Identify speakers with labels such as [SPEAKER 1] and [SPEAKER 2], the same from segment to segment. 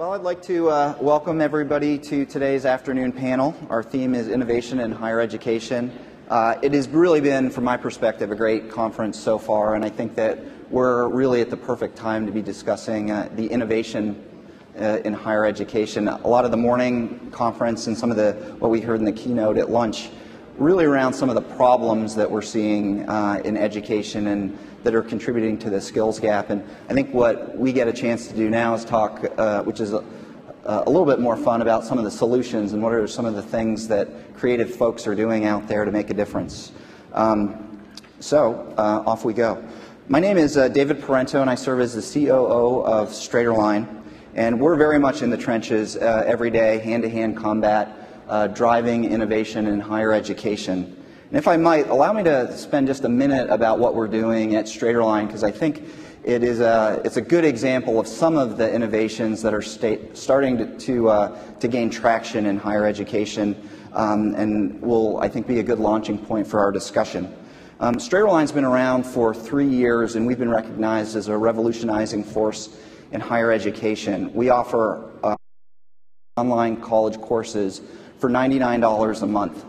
[SPEAKER 1] Well, I'd like to welcome everybody to today's afternoon panel. Our theme is Innovation in Higher Education. It has really been, from my perspective, a great conference so far, and I think that we're really at the perfect time to be discussing the innovation in higher education. A lot of the morning conference and some of what we heard in the keynote at lunch really around some of the problems that we're seeing in education and that are contributing to the skills gap. And I think what we get a chance to do now is talk, which is a little bit more fun, about some of the solutions and what are some of the things that creative folks are doing out there to make a difference. Off we go. My name is David Parento, and I serve as the COO of Straighterline. And we're very much in the trenches every day, hand-to-hand combat, driving innovation in higher education. And if I might, allow me to spend just a minute about what we're doing at Straighterline, because I think it's a good example of some of the innovations that are starting to gain traction in higher education, and will, I think, be a good launching point for our discussion. Straighterline's been around for 3 years, and we've been recognized as a revolutionizing force in higher education. We offer online college courses for $99 a month.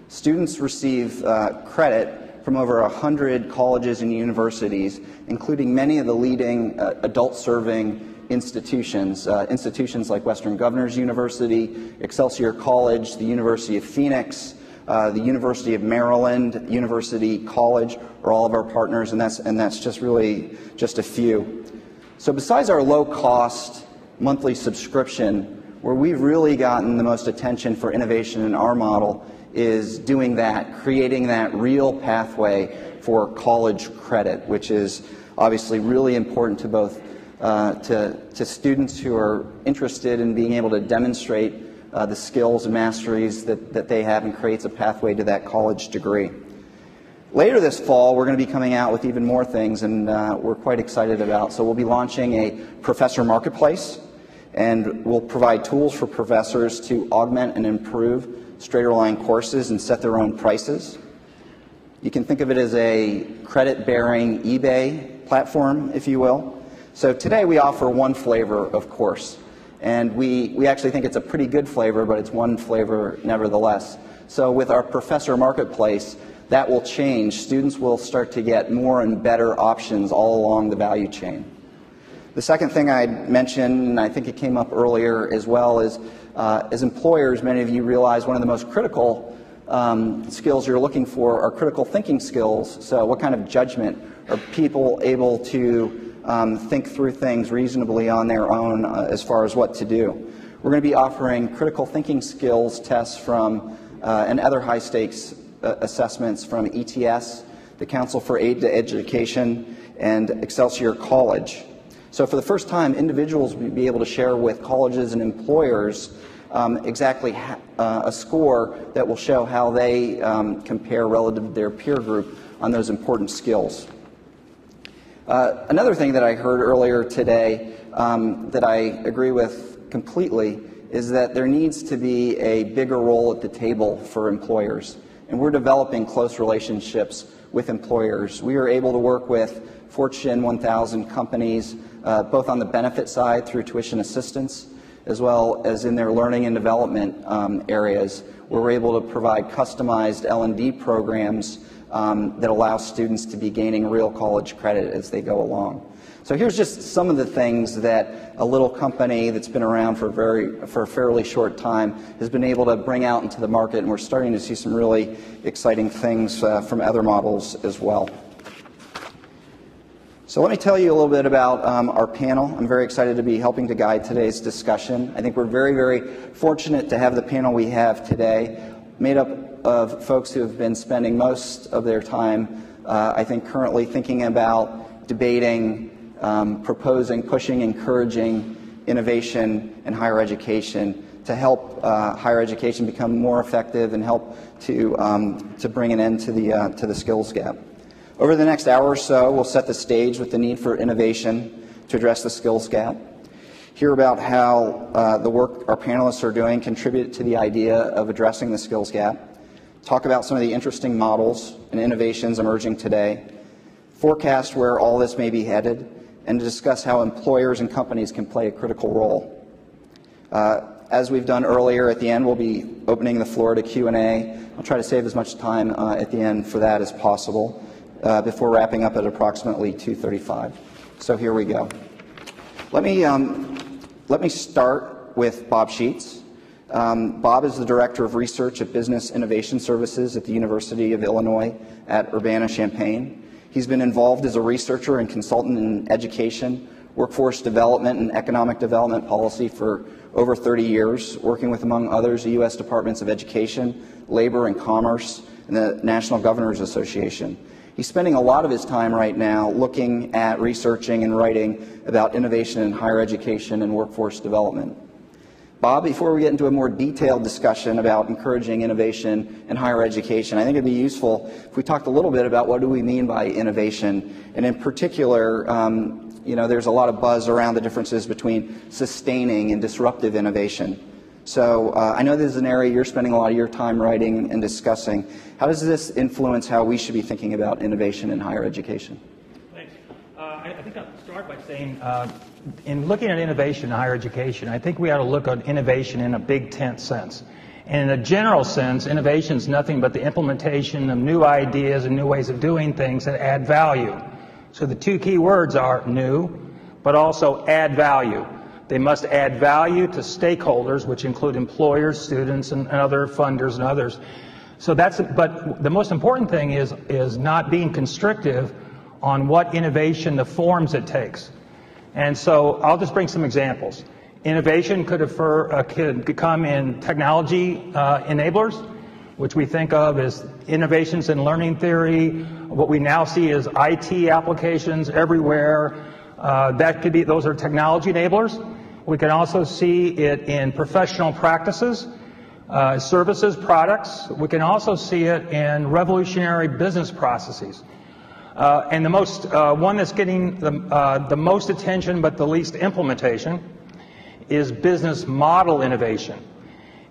[SPEAKER 1] Students receive credit from over 100 colleges and universities, including many of the leading adult-serving institutions, institutions like Western Governors University, Excelsior College, the University of Phoenix, the University of Maryland, University College are all of our partners, and that's just really just a few. So besides our low-cost monthly subscription, where we've really gotten the most attention for innovation in our model is doing that, creating that real pathway for college credit, which is obviously really important to both to students who are interested in being able to demonstrate the skills and masteries that they have, and creates a pathway to that college degree. Later this fall, we're going to be coming out with even more things, and we're quite excited about. So we'll be launching a professor marketplace, and we'll provide tools for professors to augment and improve Straighterline courses and set their own prices. You can think of it as a credit-bearing eBay platform, if you will. So today we offer one flavor of course, and we actually think it's a pretty good flavor, but it's one flavor nevertheless. So with our professor marketplace, that will change. Students will start to get more and better options all along the value chain. The second thing I'd mention, and I think it came up earlier as well, is as employers, many of you realize one of the most critical skills you're looking for are critical thinking skills. So what kind of judgment are people able to think through things reasonably on their own as far as what to do? We're going to be offering critical thinking skills tests from and other high-stakes assessments from ETS, the Council for Aid to Education, and Excelsior College. So for the first time, individuals will be able to share with colleges and employers exactly a score that will show how they compare relative to their peer group on those important skills. Another thing that I heard earlier today that I agree with completely is that there needs to be a bigger role at the table for employers. And we're developing close relationships with employers. We are able to work with Fortune 1000 companies, both on the benefit side through tuition assistance, as well as in their learning and development areas, where we're able to provide customized L&D programs that allow students to be gaining real college credit as they go along. So here's just some of the things that a little company that's been around for a fairly short time has been able to bring out into the market, and we're starting to see some really exciting things from other models as well. So let me tell you a little bit about our panel. I'm very excited to be helping to guide today's discussion. I think we're very, very fortunate to have the panel we have today, made up of folks who have been spending most of their time, I think, currently thinking about, debating, proposing, pushing, encouraging innovation in higher education to help higher education become more effective and help to bring an end to the skills gap. Over the next hour or so, we'll set the stage with the need for innovation to address the skills gap, hear about how the work our panelists are doing contribute to the idea of addressing the skills gap, talk about some of the interesting models and innovations emerging today, forecast where all this may be headed, and to discuss how employers and companies can play a critical role. As we've done earlier, at the end we'll be opening the floor to Q&A. I'll try to save as much time at the end for that as possible before wrapping up at approximately 2:35. So here we go. Let me start with Bob Sheets. Bob is the Director of Research at Business Innovation Services at the University of Illinois at Urbana-Champaign. He's been involved as a researcher and consultant in education, workforce development, and economic development policy for over 30 years, working with, among others, the U.S. Departments of Education, Labor and Commerce, and the National Governors Association. He's spending a lot of his time right now looking at researching and writing about innovation in higher education and workforce development. Bob, before we get into a more detailed discussion about encouraging innovation in higher education, I think it'd be useful if we talked a little bit about what do we mean by innovation, and in particular, there's a lot of buzz around the differences between sustaining and disruptive innovation. So I know this is an area you're spending a lot of your time writing and discussing. How does this influence how we should be thinking about innovation in higher education?
[SPEAKER 2] Thanks. I think I'll start by saying, in looking at innovation in higher education, I think we ought to look at innovation in a big tent sense. And in a general sense, innovation is nothing but the implementation of new ideas and new ways of doing things that add value. So the two key words are new, but also add value. They must add value to stakeholders, which include employers, students, and other funders and others. So but the most important thing is not being constrictive on what innovation, the forms it takes. And so I'll just bring some examples. Innovation could come in technology enablers, which we think of as innovations in learning theory. What we now see is IT applications everywhere. Those are technology enablers. We can also see it in professional practices, services, products. We can also see it in revolutionary business processes. And the one that's getting the most attention but the least implementation is business model innovation.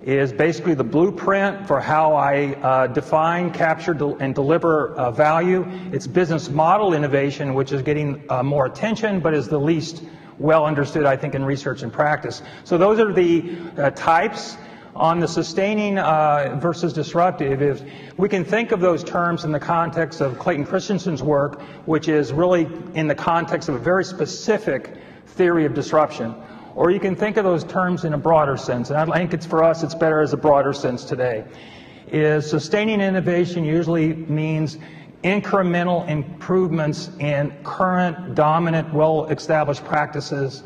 [SPEAKER 2] It is basically the blueprint for how I define, capture, and deliver value. It's business model innovation, which is getting more attention, but is the least well understood, I think, in research and practice. So those are the types. On the sustaining versus disruptive, is we can think of those terms in the context of Clayton Christensen's work, which is really in the context of a very specific theory of disruption. Or you can think of those terms in a broader sense, and I think for us it's better as a broader sense today. Sustaining innovation usually means incremental improvements in current, dominant, well-established practices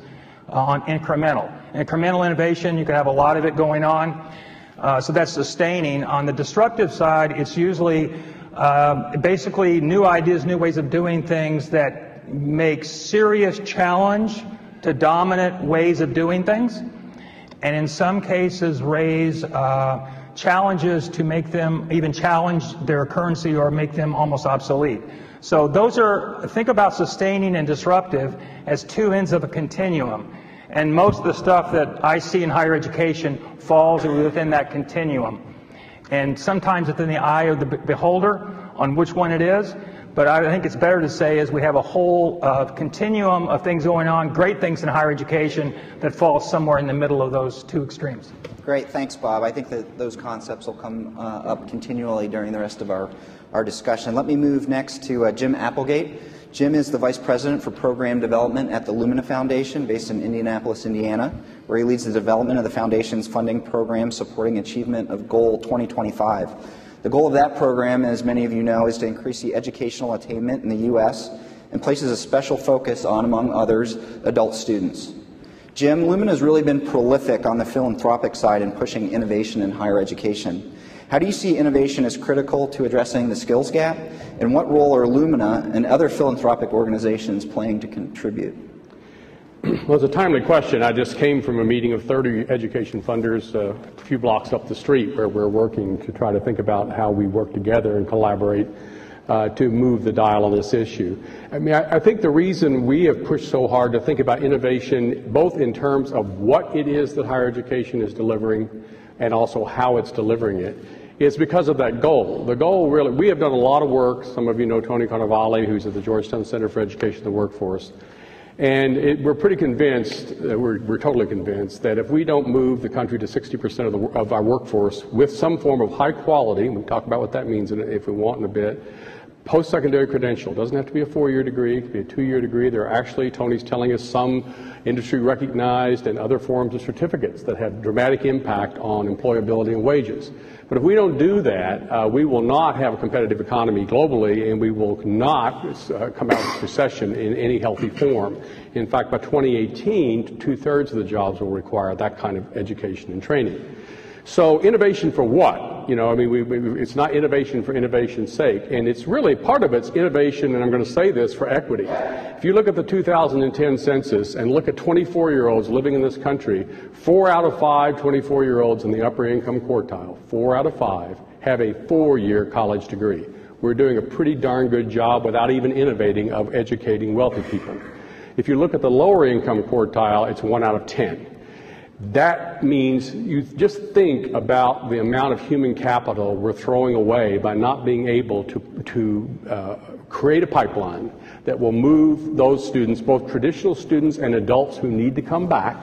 [SPEAKER 2] on incremental. Incremental innovation, you can have a lot of it going on, so that's sustaining. On the disruptive side, it's usually basically new ideas, new ways of doing things that make serious challenge to dominant ways of doing things, and in some cases raise challenges to make them even challenge their currency or make them almost obsolete. So think about sustaining and disruptive as two ends of a continuum. And most of the stuff that I see in higher education falls within that continuum. And sometimes it's in the eye of the beholder on which one it is. But I think it's better to say is we have a whole continuum of things going on, great things in higher education that fall somewhere in the middle of those two extremes.
[SPEAKER 1] Great, thanks, Bob. I think that those concepts will come up continually during the rest of our discussion. Let me move next to Jim Applegate. Jim is the Vice President for Program Development at the Lumina Foundation based in Indianapolis, Indiana, where he leads the development of the Foundation's funding program supporting achievement of Goal 2025. The goal of that program, as many of you know, is to increase the educational attainment in the U.S. and places a special focus on, among others, adult students. Jim, Lumina has really been prolific on the philanthropic side in pushing innovation in higher education. How do you see innovation as critical to addressing the skills gap, and what role are Lumina and other philanthropic organizations playing to contribute?
[SPEAKER 3] Well, it's a timely question. I just came from a meeting of 30 education funders a few blocks up the street where we're working to try to think about how we work together and collaborate to move the dial on this issue. I mean, I think the reason we have pushed so hard to think about innovation, both in terms of what it is that higher education is delivering and also how it's delivering it, is because of that goal. The goal really, we have done a lot of work. Some of you know Tony Carnevale, who's at the Georgetown Center for Education and the Workforce. And we're pretty convinced, we're totally convinced, that if we don't move the country to 60% of our workforce with some form of high quality, and we'll talk about what that means if we want in a bit, post-secondary credential. Doesn't have to be a 4-year degree, it could be a 2-year degree. There are actually, Tony's telling us, some industry recognized and other forms of certificates that have dramatic impact on employability and wages. But if we don't do that, we will not have a competitive economy globally, and we will not come out of recession in any healthy form. In fact, by 2018, 2/3 of the jobs will require that kind of education and training. So innovation for what? You know, I mean, it's not innovation for innovation's sake, and it's really, part of it's innovation, and I'm going to say this, for equity. If you look at the 2010 census and look at 24-year-olds living in this country, 4 out of 5 24-year-olds in the upper income quartile, 4 out of 5, have a 4-year college degree. We're doing a pretty darn good job without even innovating of educating wealthy people. If you look at the lower income quartile, it's 1 out of 10. That means you just think about the amount of human capital we're throwing away by not being able to create a pipeline that will move those students, both traditional students and adults who need to come back,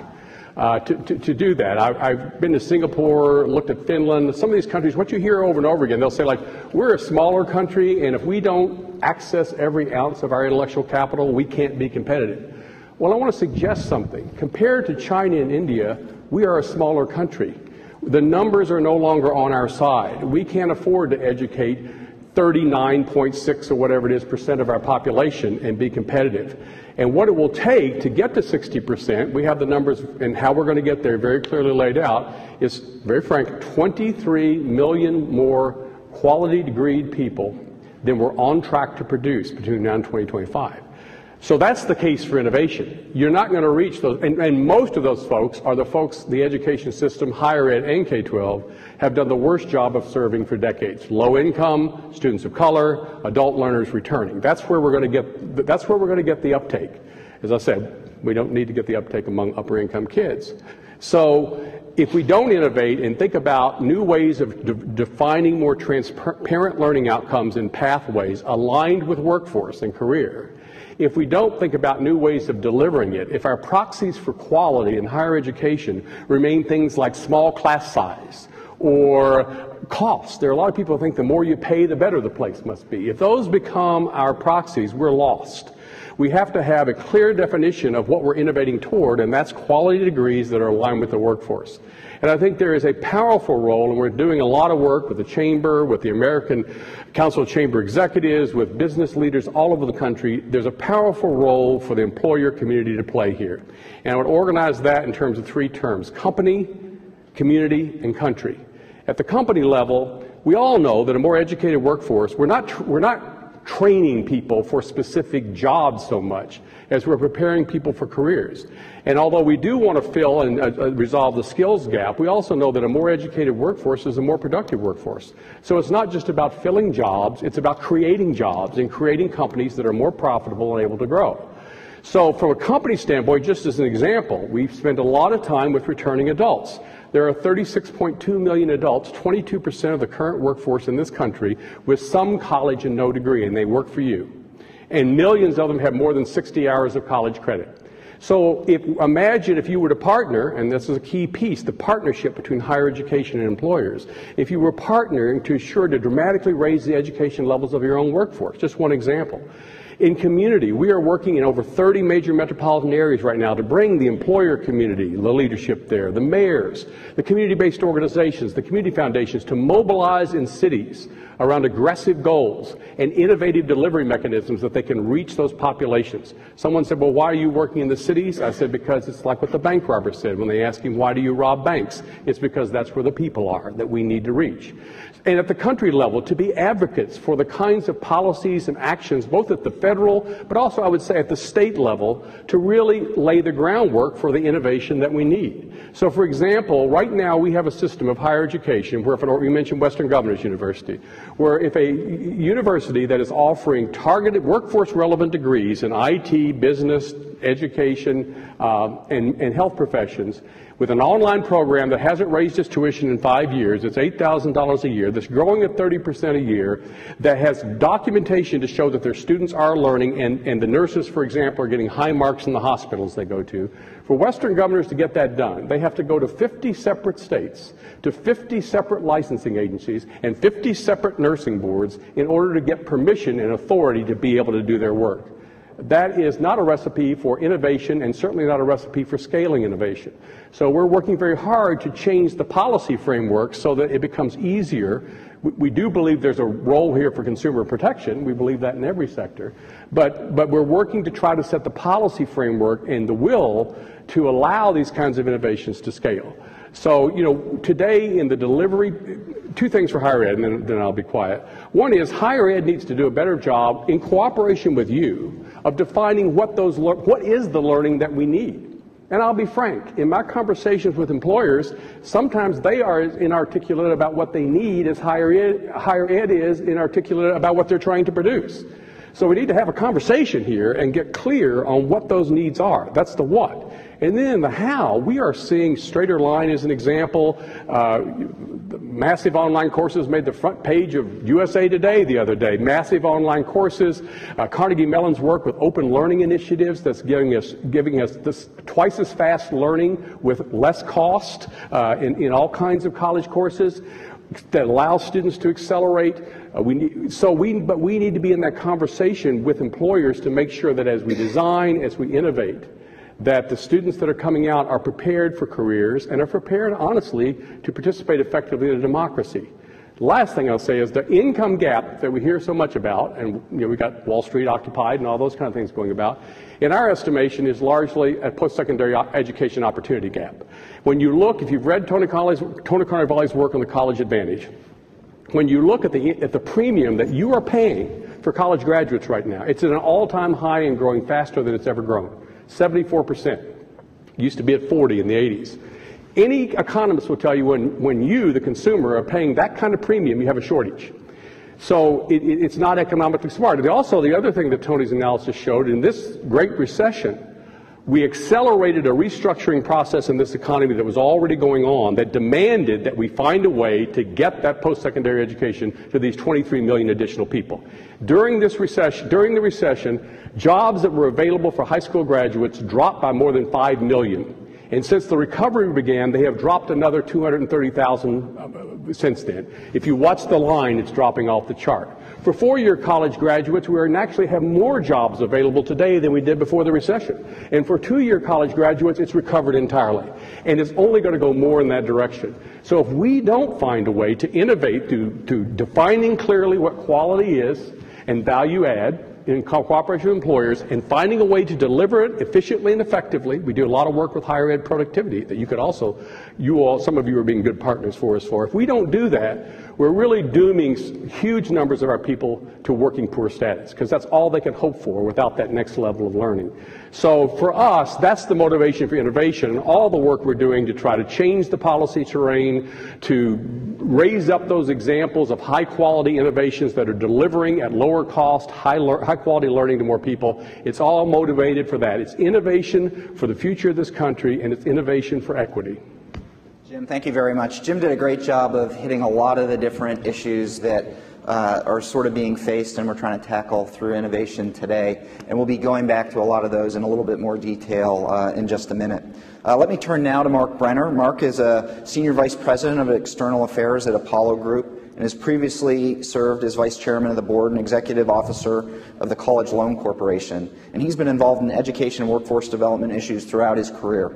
[SPEAKER 3] to do that. I've been to Singapore, looked at Finland, some of these countries. What you hear over and over again, they'll say, like, we're a smaller country, and if we don't access every ounce of our intellectual capital, we can't be competitive. Well, I want to suggest something. Compared to China and India, we are a smaller country. The numbers are no longer on our side. We can't afford to educate 39.6 or whatever it is % of our population and be competitive. And what it will take to get to 60%, we have the numbers and how we're going to get there very clearly laid out, is, very frank, 23 million more quality degreed people than we're on track to produce between now and 2025. So that's the case for innovation. You're not going to reach those, and most of those folks are the folks the education system, higher ed and K-12, have done the worst job of serving for decades. Low income, students of color, adult learners returning. That's where we're going to get, that's where we're going to get the uptake. As I said, we don't need to get the uptake among upper income kids. So if we don't innovate and think about new ways of defining more transparent learning outcomes and pathways aligned with workforce and career, if we don't think about new ways of delivering it, if our proxies for quality in higher education remain things like small class size or cost, there are a lot of people who think the more you pay, the better the place must be. If those become our proxies, we're lost. We have to have a clear definition of what we're innovating toward, and that's quality degrees that are aligned with the workforce. And I think there is a powerful role, and we're doing a lot of work with the Chamber, with the American Council of Chamber Executives, with business leaders all over the country. There's a powerful role for the employer community to play here. And I would organize that in terms of 3 terms: company, community, and country. At the company level, we all know that a more educated workforce, we're not training people for specific jobs so much as we're preparing people for careers. And although we do want to fill and resolve the skills gap, we also know that a more educated workforce is a more productive workforce. So it's not just about filling jobs, it's about creating jobs and creating companies that are more profitable and able to grow. So from a company standpoint, just as an example, we've spent a lot of time with returning adults. There are 36.2 million adults, 22% of the current workforce in this country, with some college and no degree, and they work for you. And millions of them have more than 60 hours of college credit. So imagine if you were to partner, and this is a key piece, the partnership between higher education and employers. If you were partnering to ensure to dramatically raise the education levels of your own workforce. Just one example. In community, we are working in over 30 major metropolitan areas right now to bring the employer community, the leadership there, the mayors, the community-based organizations, the community foundations, to mobilize in cities around aggressive goals and innovative delivery mechanisms that they can reach those populations. Someone said, well, why are you working in the cities? I said, because it's like what the bank robber said when they asked him, why do you rob banks? It's because that's where the people are that we need to reach. And at the country level, to be advocates for the kinds of policies and actions, both at the federal, but also I would say at the state level, to really lay the groundwork for the innovation that we need. So for example, right now we have a system of higher education where, if we mentioned Western Governors University, where if a university that is offering targeted workforce relevant degrees in IT, business, education, and health professions, with an online program that hasn't raised its tuition in 5 years. It's $8,000 a year, that's growing at 30% a year, that has documentation to show that their students are learning, and the nurses, for example, are getting high marks in the hospitals they go to. For Western governors to get that done, they have to go to 50 separate states, to 50 separate licensing agencies, and 50 separate nursing boards in order to get permission and authority to be able to do their work. That is not a recipe for innovation, and certainly not a recipe for scaling innovation. So we're working very hard to change the policy framework so that it becomes easier. We do believe there's a role here for consumer protection. We believe that in every sector. But we're working to try to set the policy framework and the will to allow these kinds of innovations to scale. So, you know, today in the delivery, two things for higher ed, and then I'll be quiet. One is higher ed needs to do a better job in cooperation with you of defining what is the learning that we need. And I'll be frank, in my conversations with employers, sometimes they are as inarticulate about what they need as higher ed is inarticulate about what they're trying to produce. So we need to have a conversation here and get clear on what those needs are. That's the what. And then the how. We are seeing Straighter Line as an example. Massive online courses made the front page of USA Today the other day. Massive online courses. Carnegie Mellon's work with open learning initiatives that's giving us this twice as fast learning with less cost in all kinds of college courses that allows students to accelerate. But we need to be in that conversation with employers to make sure that as we design, as we innovate, that the students that are coming out are prepared for careers and are prepared, honestly, to participate effectively in a democracy. The last thing I'll say is the income gap that we hear so much about, and you know, we got Wall Street occupied and all those kind of things going about, in our estimation is largely a post-secondary education opportunity gap. When you look, if you've read Tony Carnevale's work on the College Advantage, when you look at the premium that you are paying for college graduates right now, it's at an all-time high and growing faster than it's ever grown. 74%. Used to be at 40 in the 80s. Any economist will tell you when you, the consumer, are paying that kind of premium, you have a shortage. So it's not economically smart. And also, the other thing that Tony's analysis showed, in this Great Recession, we accelerated a restructuring process in this economy that was already going on that demanded that we find a way to get that post-secondary education to these 23 million additional people. During the recession, jobs that were available for high school graduates dropped by more than 5 million. And since the recovery began, they have dropped another 230,000 since then. If you watch the line, it's dropping off the chart. For four-year college graduates, we actually have more jobs available today than we did before the recession. And for two-year college graduates, it's recovered entirely. And it's only going to go more in that direction. So if we don't find a way to innovate to defining clearly what quality is and value add, in cooperation with employers, and finding a way to deliver it efficiently and effectively. We do a lot of work with higher ed productivity that you could also, some of you are being good partners for us for. If we don't do that, we're really dooming huge numbers of our people to working poor status, because that's all they can hope for without that next level of learning. So for us, that's the motivation for innovation, and all the work we're doing to try to change the policy terrain, to raise up those examples of high-quality innovations that are delivering at lower cost, high-quality learning to more people. It's all motivated for that. It's innovation for the future of this country, and it's innovation for equity.
[SPEAKER 1] Jim, thank you very much. Jim did a great job of hitting a lot of the different issues that are sort of being faced and we're trying to tackle through innovation today. And we'll be going back to a lot of those in a little bit more detail in just a minute. Let me turn now to Mark Brenner. Mark is a Senior Vice President of External Affairs at Apollo Group and has previously served as Vice Chairman of the Board and Executive Officer of the College Loan Corporation. And he's been involved in education and workforce development issues throughout his career.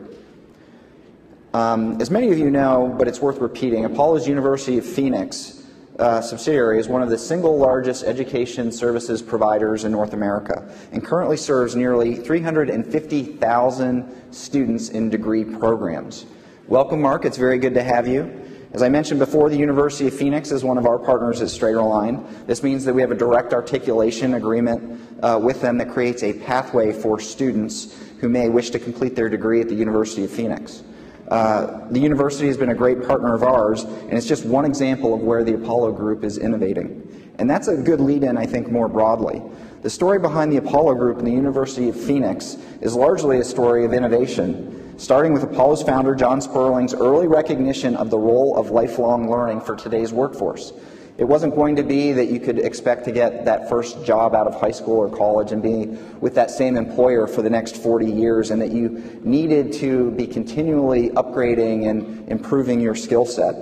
[SPEAKER 1] As many of you know, but it's worth repeating, Apollo's University of Phoenix subsidiary is one of the single largest education services providers in North America and currently serves nearly 350,000 students in degree programs. Welcome, Mark. It's very good to have you. As I mentioned before, the University of Phoenix is one of our partners at Straighter Line. This means that we have a direct articulation agreement with them that creates a pathway for students who may wish to complete their degree at the University of Phoenix. The university has been a great partner of ours, and it's just one example of where the Apollo Group is innovating. And that's a good lead-in, I think, more broadly. The story behind the Apollo Group and the University of Phoenix is largely a story of innovation. starting with Apollo's founder, John Sperling's early recognition of the role of lifelong learning for today's workforce. It wasn't going to be that you could expect to get that first job out of high school or college and be with that same employer for the next 40 years, and that you needed to be continually upgrading and improving your skill set.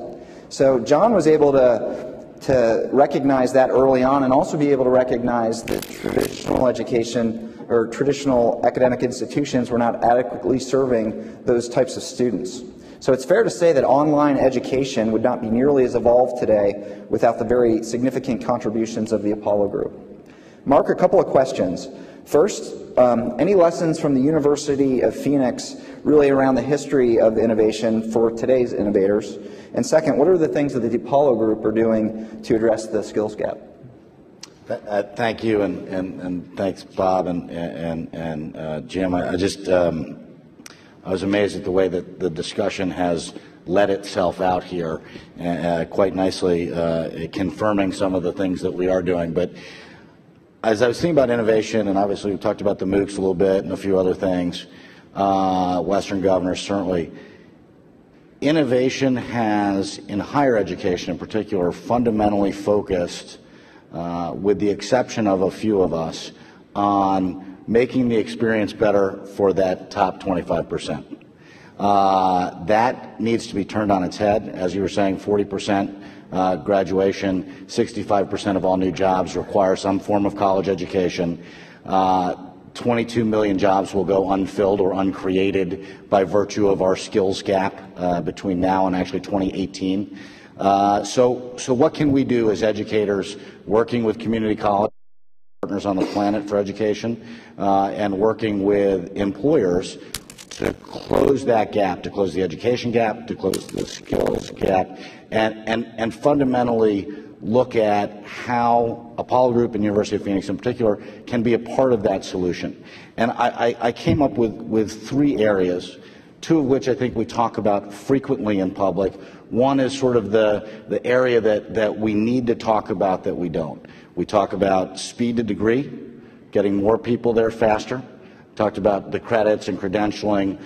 [SPEAKER 1] So John was able to recognize that early on, and also be able to recognize that traditional education or traditional academic institutions were not adequately serving those types of students. So it's fair to say that online education would not be nearly as evolved today without the very significant contributions of the Apollo Group. Mark, a couple of questions. First, any lessons from the University of Phoenix really around the history of innovation for today's innovators? And second, what are the things that the Apollo Group are doing to address the skills gap?
[SPEAKER 4] Thank you, and thanks, Bob and Jim. I was amazed at the way that the discussion has let itself out here, quite nicely, confirming some of the things that we are doing. But as I was thinking about innovation, and obviously we talked about the MOOCs a little bit and a few other things, Western governors certainly, innovation has, in higher education in particular, fundamentally focused, with the exception of a few of us, on making the experience better for that top 25%. That needs to be turned on its head. As you were saying, 40% graduation, 65% of all new jobs require some form of college education. 22 million jobs will go unfilled or uncreated by virtue of our skills gap between now and actually 2018. So what can we do as educators working with community college partners on the planet for education, and working with employers to close that gap, to close the education gap, to close the skills gap, and fundamentally look at how Apollo Group and University of Phoenix in particular can be a part of that solution. And I came up with three areas, two of which I think we talk about frequently in public. One is sort of the area that we need to talk about that we don't. We talk about speed to degree, getting more people there faster. Talked about the credits and credentialing.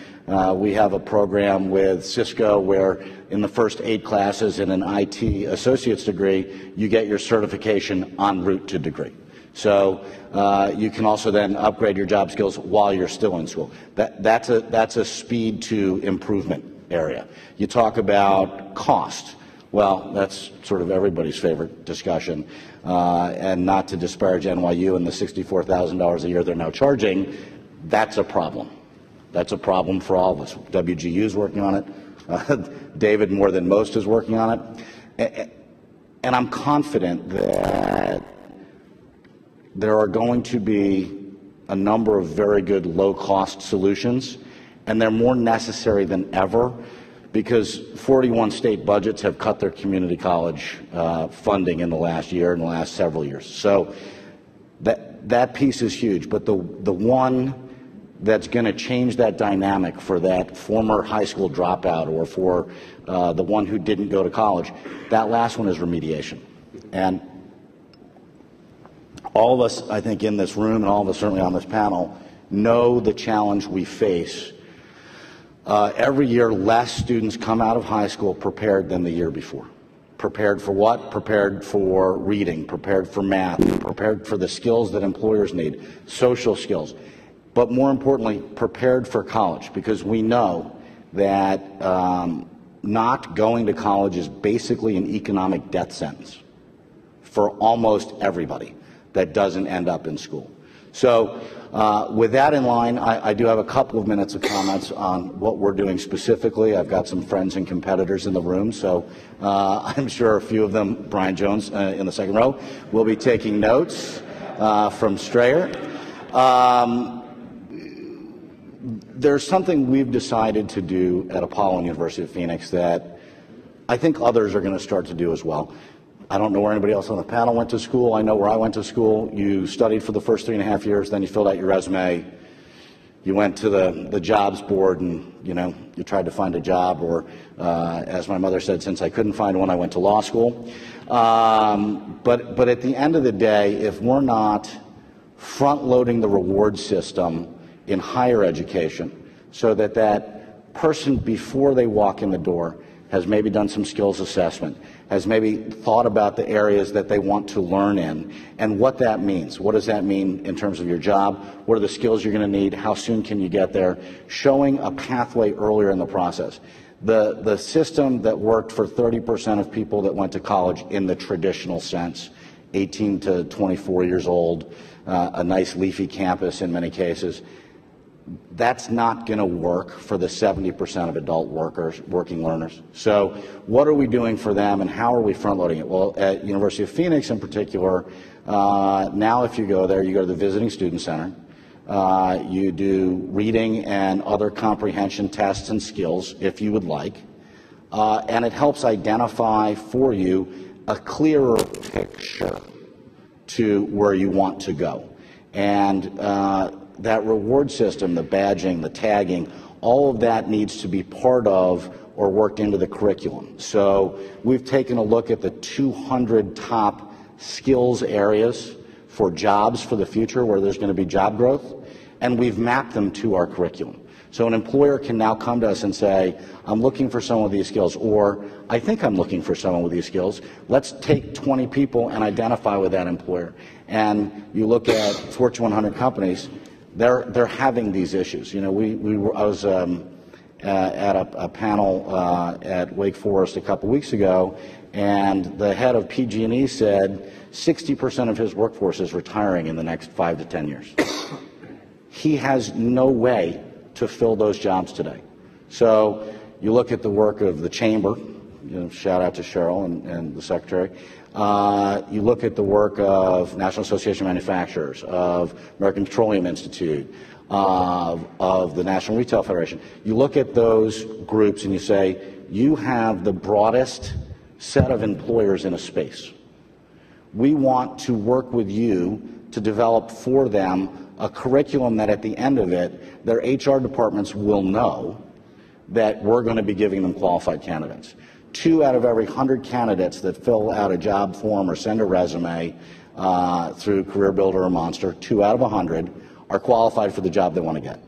[SPEAKER 4] We have a program with Cisco where in the first 8 classes in an IT associate's degree, you get your certification en route to degree. So you can also then upgrade your job skills while you're still in school. That's a speed to improvement area. You talk about cost. Well, that's sort of everybody's favorite discussion. And not to disparage NYU and the $64,000 a year they're now charging, that's a problem. That's a problem for all of us. WGU is working on it. David, more than most, is working on it. And I'm confident that there are going to be a number of very good low-cost solutions, and they're more necessary than ever, because 41 state budgets have cut their community college funding in the last year, in the last several years. So that piece is huge. But the one that's going to change that dynamic for that former high school dropout or for the one who didn't go to college, that last one is remediation. And all of us, I think, in this room, and all of us certainly on this panel, know the challenge we face. Every year, less students come out of high school prepared than the year before. Prepared for what? Prepared for reading, prepared for math, prepared for the skills that employers need, social skills. But more importantly, prepared for college, because we know that not going to college is basically an economic death sentence for almost everybody that doesn't end up in school. So with that in line, I do have a couple of minutes of comments on what we're doing specifically. I've got some friends and competitors in the room, so I'm sure a few of them, Brian Jones in the second row, will be taking notes from Strayer. There's something we've decided to do at Apollo and University of Phoenix that I think others are going to start to do as well. I don't know where anybody else on the panel went to school. I know where I went to school. You studied for the first 3.5 years, then you filled out your resume. You went to the jobs board and, you tried to find a job, or as my mother said, since I couldn't find one, I went to law school. But at the end of the day, if we're not front-loading the reward system in higher education so that person, before they walk in the door, has maybe done some skills assessment, has maybe thought about the areas that they want to learn in and what that means. What does that mean in terms of your job? What are the skills you're going to need? How soon can you get there? Showing a pathway earlier in the process. The system that worked for 30% of people that went to college in the traditional sense, 18 to 24 years old, a nice leafy campus in many cases, that's not going to work for the 70% of adult working learners. So what are we doing for them, and how are we front-loading it? Well, at University of Phoenix in particular, now if you go there, you go to the Visiting Student Center. You do reading and other comprehension tests and skills, if you would like. And it helps identify for you a clearer picture to where you want to go. And that reward system, the badging, the tagging, all of that needs to be part of or worked into the curriculum. So we've taken a look at the 200 top skills areas for jobs for the future where there's going to be job growth, and we've mapped them to our curriculum. So an employer can now come to us and say, I'm looking for someone with these skills, or I think I'm looking for someone with these skills. Let's take 20 people and identify with that employer. And you look at Fortune 100 companies, they're having these issues. You know, I was at a panel at Wake Forest a couple weeks ago, and the head of PG&E said 60% of his workforce is retiring in the next 5 to 10 years. He has no way to fill those jobs today. So you look at the work of the chamber, you know, shout out to Cheryl and the secretary. You look at the work of National Association of Manufacturers, of American Petroleum Institute, of the National Retail Federation. You look at those groups and you say, you have the broadest set of employers in a space. We want to work with you to develop for them a curriculum that at the end of it, their HR departments will know that we're going to be giving them qualified candidates. 2 out of every 100 candidates that fill out a job form or send a resume through CareerBuilder or Monster, 2 out of 100 are qualified for the job they want to get.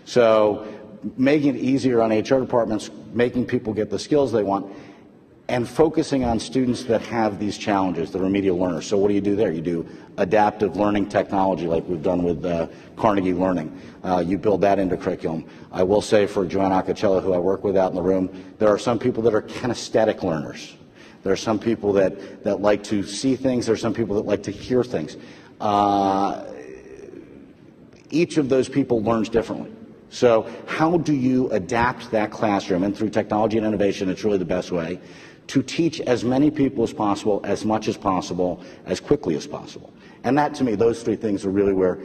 [SPEAKER 4] So making it easier on HR departments, making people get the skills they want, and focusing on students that have these challenges, the remedial learners. So what do you do there? You do adaptive learning technology like we've done with Carnegie Learning. You build that into curriculum. I will say for Joanna Acocella, who I work with out in the room, there are some people that are kinesthetic learners. There are some people that like to see things. There are some people that like to hear things. Each of those people learns differently. So how do you adapt that classroom? And through technology and innovation, it's really the best way to teach as many people as possible, as much as possible, as quickly as possible. And that, to me, those 3 things are really where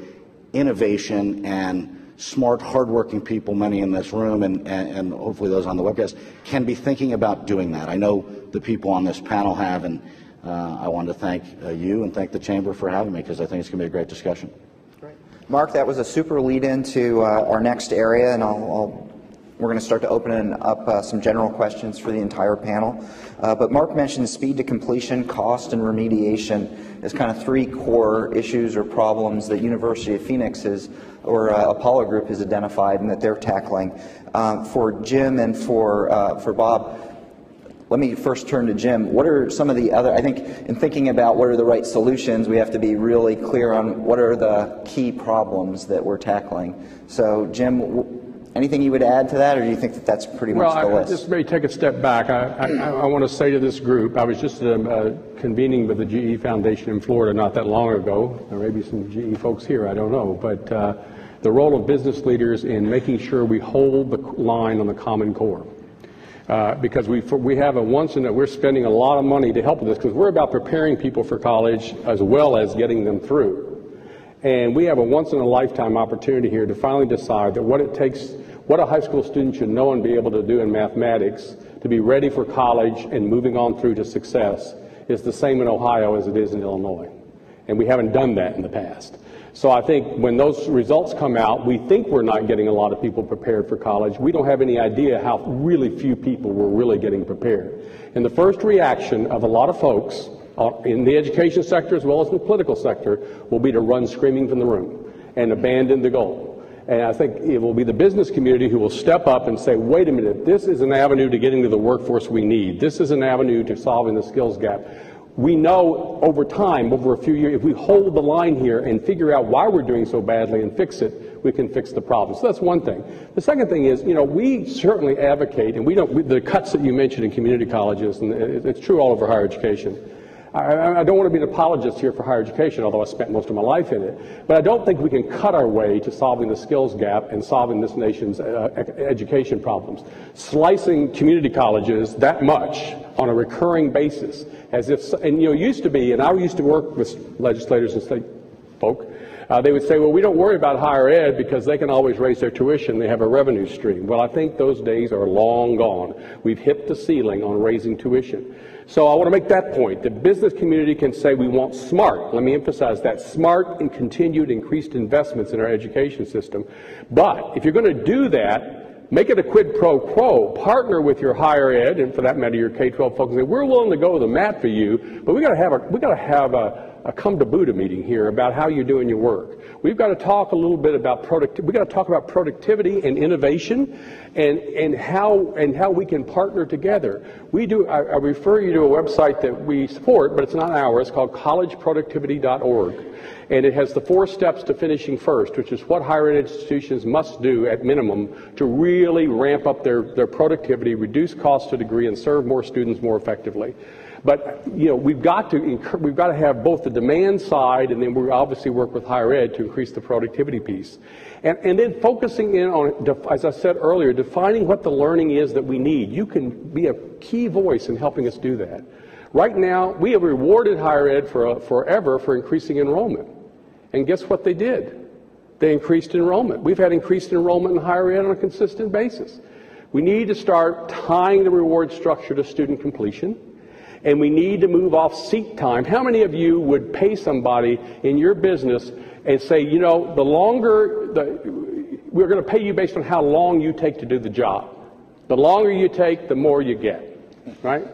[SPEAKER 4] innovation and smart, hardworking people, many in this room and hopefully those on the webcast, can be thinking about doing that. I know the people on this panel have, and I wanted to thank you and thank the Chamber for having me, because I think it's going to be a great discussion.
[SPEAKER 1] Great. Mark, that was a super lead into our next area, and we're going to start to open up some general questions for the entire panel. But Mark mentioned speed to completion, cost, and remediation as kind of 3 core issues or problems that University of Phoenix or Apollo Group has identified and that they're tackling. For Jim and for Bob, let me first turn to Jim. What are some of the other, I think in thinking about what are the right solutions, we have to be really clear on what are the key problems that we're tackling. So Jim, anything you would add to that, or do you think that that's pretty much the list?
[SPEAKER 3] Well, I just may take a step back. I want to say to this group, I was just at a convening with the GE Foundation in Florida not that long ago. There may be some GE folks here, I don't know. But the role of business leaders in making sure we hold the line on the Common Core. Because we have we're spending a lot of money to help with this, because we're about preparing people for college as well as getting them through. And we have a once-in-a-lifetime opportunity here to finally decide that what a high school student should know and be able to do in mathematics to be ready for college and moving on through to success is the same in Ohio as it is in Illinois. And we haven't done that in the past. So I think when those results come out, we think we're not getting a lot of people prepared for college. We don't have any idea how really few people were really getting prepared. And the first reaction of a lot of folks in the education sector as well as in the political sector will be to run screaming from the room and abandon the goal. And I think it will be the business community who will step up and say, wait a minute, this is an avenue to getting to the workforce we need. This is an avenue to solving the skills gap. We know over time, over a few years, if we hold the line here and figure out why we're doing so badly and fix it, we can fix the problem. So that's one thing. The second thing is, we certainly advocate, and the cuts that you mentioned in community colleges, and it's true all over higher education. I don't want to be an apologist here for higher education, although I spent most of my life in it. But I don't think we can cut our way to solving the skills gap and solving this nation's education problems. Slicing community colleges that much on a recurring basis, as if, and used to be, and I used to work with legislators and state folk, they would say, well, we don't worry about higher ed because they can always raise their tuition. They have a revenue stream. Well, I think those days are long gone. We've hit the ceiling on raising tuition. So I want to make that point. The business community can say we want smart, let me emphasize that, smart and continued increased investments in our education system. But if you're going to do that, make it a quid pro quo. Partner with your higher ed, and for that matter your K-12 folks, and say, we're willing to go to the mat for you, but we got to have a come to Buddha meeting here about how you're doing your work. We've got to talk a little bit about we've got to talk about productivity and innovation and how we can partner together. I refer you to a website that we support, but it's not ours. It's called collegeproductivity.org. And it has the 4 steps to finishing first, which is what higher ed institutions must do at minimum to really ramp up their productivity, reduce costs to a degree, and serve more students more effectively. But we've got to have both the demand side, and then we obviously work with higher ed to increase the productivity piece, and then focusing in on, as I said earlier, defining what the learning is that we need. You can be a key voice in helping us do that. Right now, we have rewarded higher ed forever for increasing enrollment, and guess what they did? They increased enrollment. We've had increased enrollment in higher ed on a consistent basis. We need to start tying the reward structure to student completion. And we need to move off seat time. How many of you would pay somebody in your business and say, we're going to pay you based on how long you take to do the job. The longer you take, the more you get, right?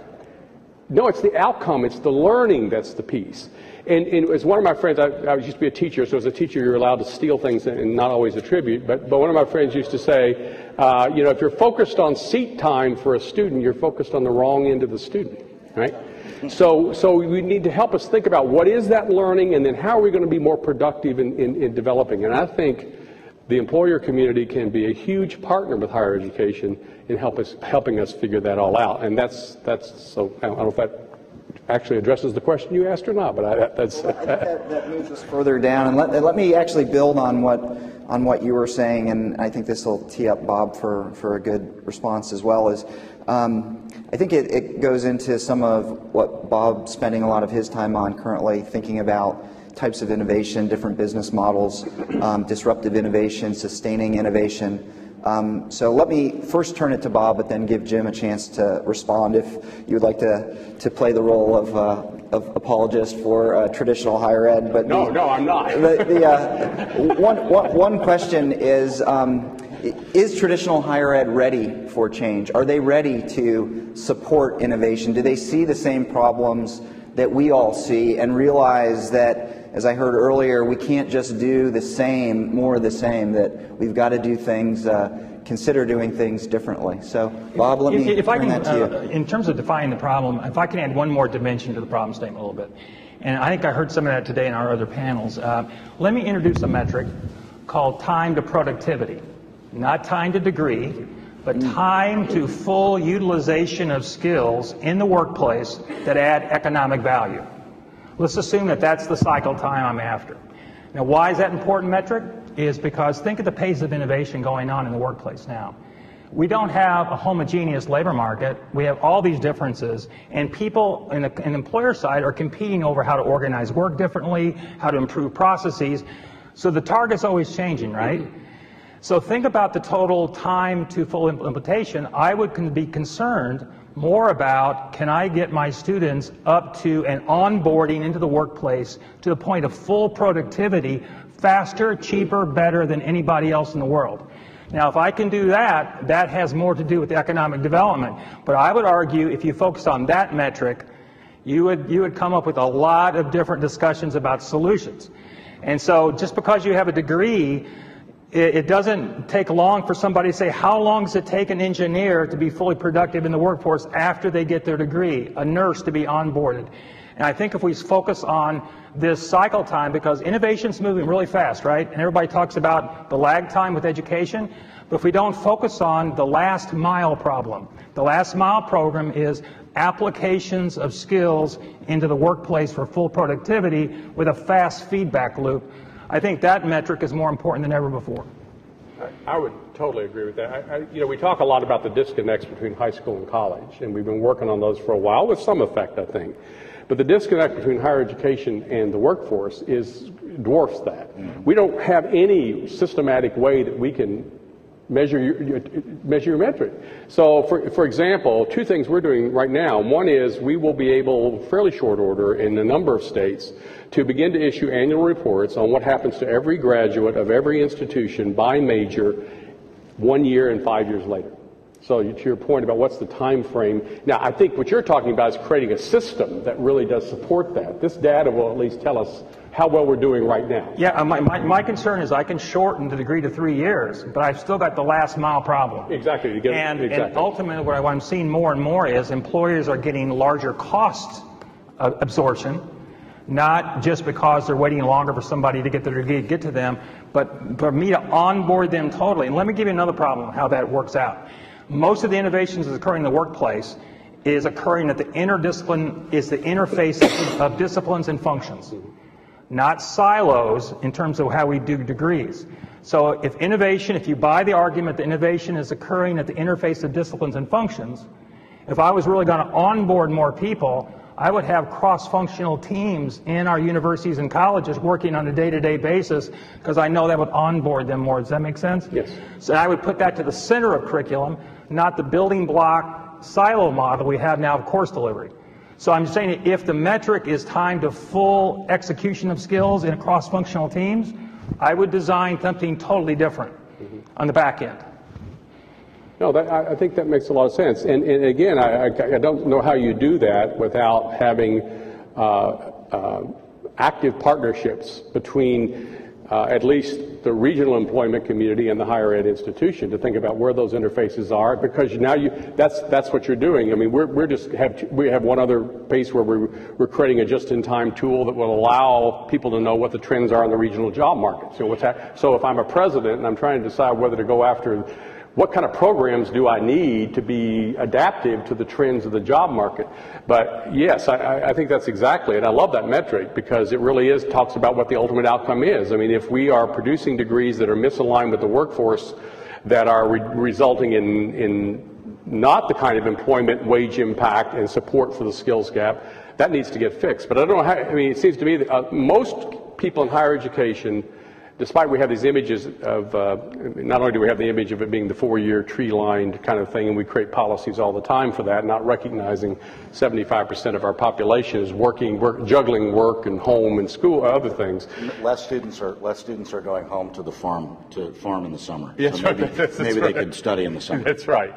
[SPEAKER 3] No, it's the outcome. It's the learning that's the piece. And as one of my friends, I used to be a teacher, so as a teacher you're allowed to steal things and not always attribute, but one of my friends used to say, if you're focused on seat time for a student, you're focused on the wrong end of the student. Right? So we need to help us think about what is that learning, and then how are we going to be more productive in developing. And I think the employer community can be a huge partner with higher education in helping us figure that all out. And that's so I don't know if that actually addresses the question you asked or not, but that's.
[SPEAKER 1] Well, I think that moves us further down, and let me actually build on what you were saying, and I think this will tee up Bob for a good response as well. I think it goes into some of what Bob's spending a lot of his time on currently, thinking about types of innovation, different business models, disruptive innovation, sustaining innovation. So let me first turn it to Bob, but then give Jim a chance to respond if you would like to play the role of apologist for traditional higher ed. But
[SPEAKER 3] no, I'm not.
[SPEAKER 1] One question is traditional higher ed ready for change? Are they ready to support innovation? Do they see the same problems that we all see and realize that, as I heard earlier, we can't just do the same, more of the same, that we've got to do things, consider doing things differently? So, Bob, let me turn that to you.
[SPEAKER 2] In terms of defining the problem, if I can add one more dimension to the problem statement a little bit, and I think I heard some of that today in our other panels, let me introduce a metric called time to productivity. Not time to degree, but time to full utilization of skills in the workplace that add economic value. Let's assume that that's the cycle time I'm after. Now, why is that an important metric? Is because think of the pace of innovation going on in the workplace now. We don't have a homogeneous labor market. We have all these differences, and people in the employer side are competing over how to organize work differently, how to improve processes. So the target's always changing, right? So think about the total time to full implementation. I would be concerned more about, can I get my students up to and onboarding into the workplace to the point of full productivity faster, cheaper, better than anybody else in the world. Now, if I can do that, that has more to do with economic development. But I would argue if you focused on that metric, you would come up with a lot of different discussions about solutions. And so just because you have a degree, It doesn't take long for somebody to say, how long does it take an engineer to be fully productive in the workforce after they get their degree, a nurse to be onboarded? And I think if we focus on this cycle time, because innovation's moving really fast, right? And everybody talks about the lag time with education, but if we don't focus on the last mile problem, the last mile program is applications of skills into the workplace for full productivity with a fast feedback loop. I think that metric is more important than ever before.
[SPEAKER 3] I would totally agree with that. You know, we talk a lot about the disconnects between high school and college, and we've been working on those for a while with some effect, I think. But the disconnect between higher education and the workforce dwarfs that. We don't have any systematic way that we can measure your metric. So, for example, two things we're doing right now. One is we will be able, fairly short order, in a number of states, to begin to issue annual reports on what happens to every graduate of every institution by major 1 year and 5 years later. So to your point about what's the time frame, now I think what you're talking about is creating a system that really does support that. This data will at least tell us how well we're doing right now.
[SPEAKER 2] Yeah, my concern is I can shorten the degree to 3 years, but I've still got the last mile problem.
[SPEAKER 3] Exactly.
[SPEAKER 2] And ultimately what I'm seeing more and more is employers are getting larger cost absorption, not just because they're waiting longer for somebody to get their degree to get to them, but for me to onboard them totally. And let me give you another problem, how that works out. Most of the innovations that's occurring in the workplace is occurring at the interdiscipline, is the interface of disciplines and functions, not silos in terms of how we do degrees. So if you buy the argument that innovation is occurring at the interface of disciplines and functions, if I was really going to onboard more people, I would have cross-functional teams in our universities and colleges working on a day-to-day basis, because I know that would onboard them more. Does that make sense?
[SPEAKER 3] Yes.
[SPEAKER 2] So I would put that to the center of curriculum, not the building block silo model we have now of course delivery. So I'm saying if the metric is time to full execution of skills in cross-functional teams, I would design something totally different on the back end.
[SPEAKER 3] No, I think that makes a lot of sense. And again, I don't know how you do that without having active partnerships between at least the regional employment community and the higher ed institution to think about where those interfaces are, because now that's what you're doing. I mean, we have one other piece where we're creating a just-in-time tool that will allow people to know what the trends are in the regional job market. So if I'm a president and I'm trying to decide whether to go after what kind of programs do I need to be adaptive to the trends of the job market? But yes, I think that's exactly it. I love that metric because it really talks about what the ultimate outcome is. I mean, if we are producing degrees that are misaligned with the workforce, that are resulting in not the kind of employment wage impact and support for the skills gap, that needs to get fixed. But I don't know how, I mean, it seems to me that most people in higher education, despite we have these images of, not only do we have the image of it being the 4-year tree-lined kind of thing, and we create policies all the time for that, not recognizing 75% of our population is juggling work and home and school, other things.
[SPEAKER 4] Less students are going home to the farm to farm in the summer.
[SPEAKER 3] Yes,
[SPEAKER 4] so maybe they could study in the summer.
[SPEAKER 3] That's right.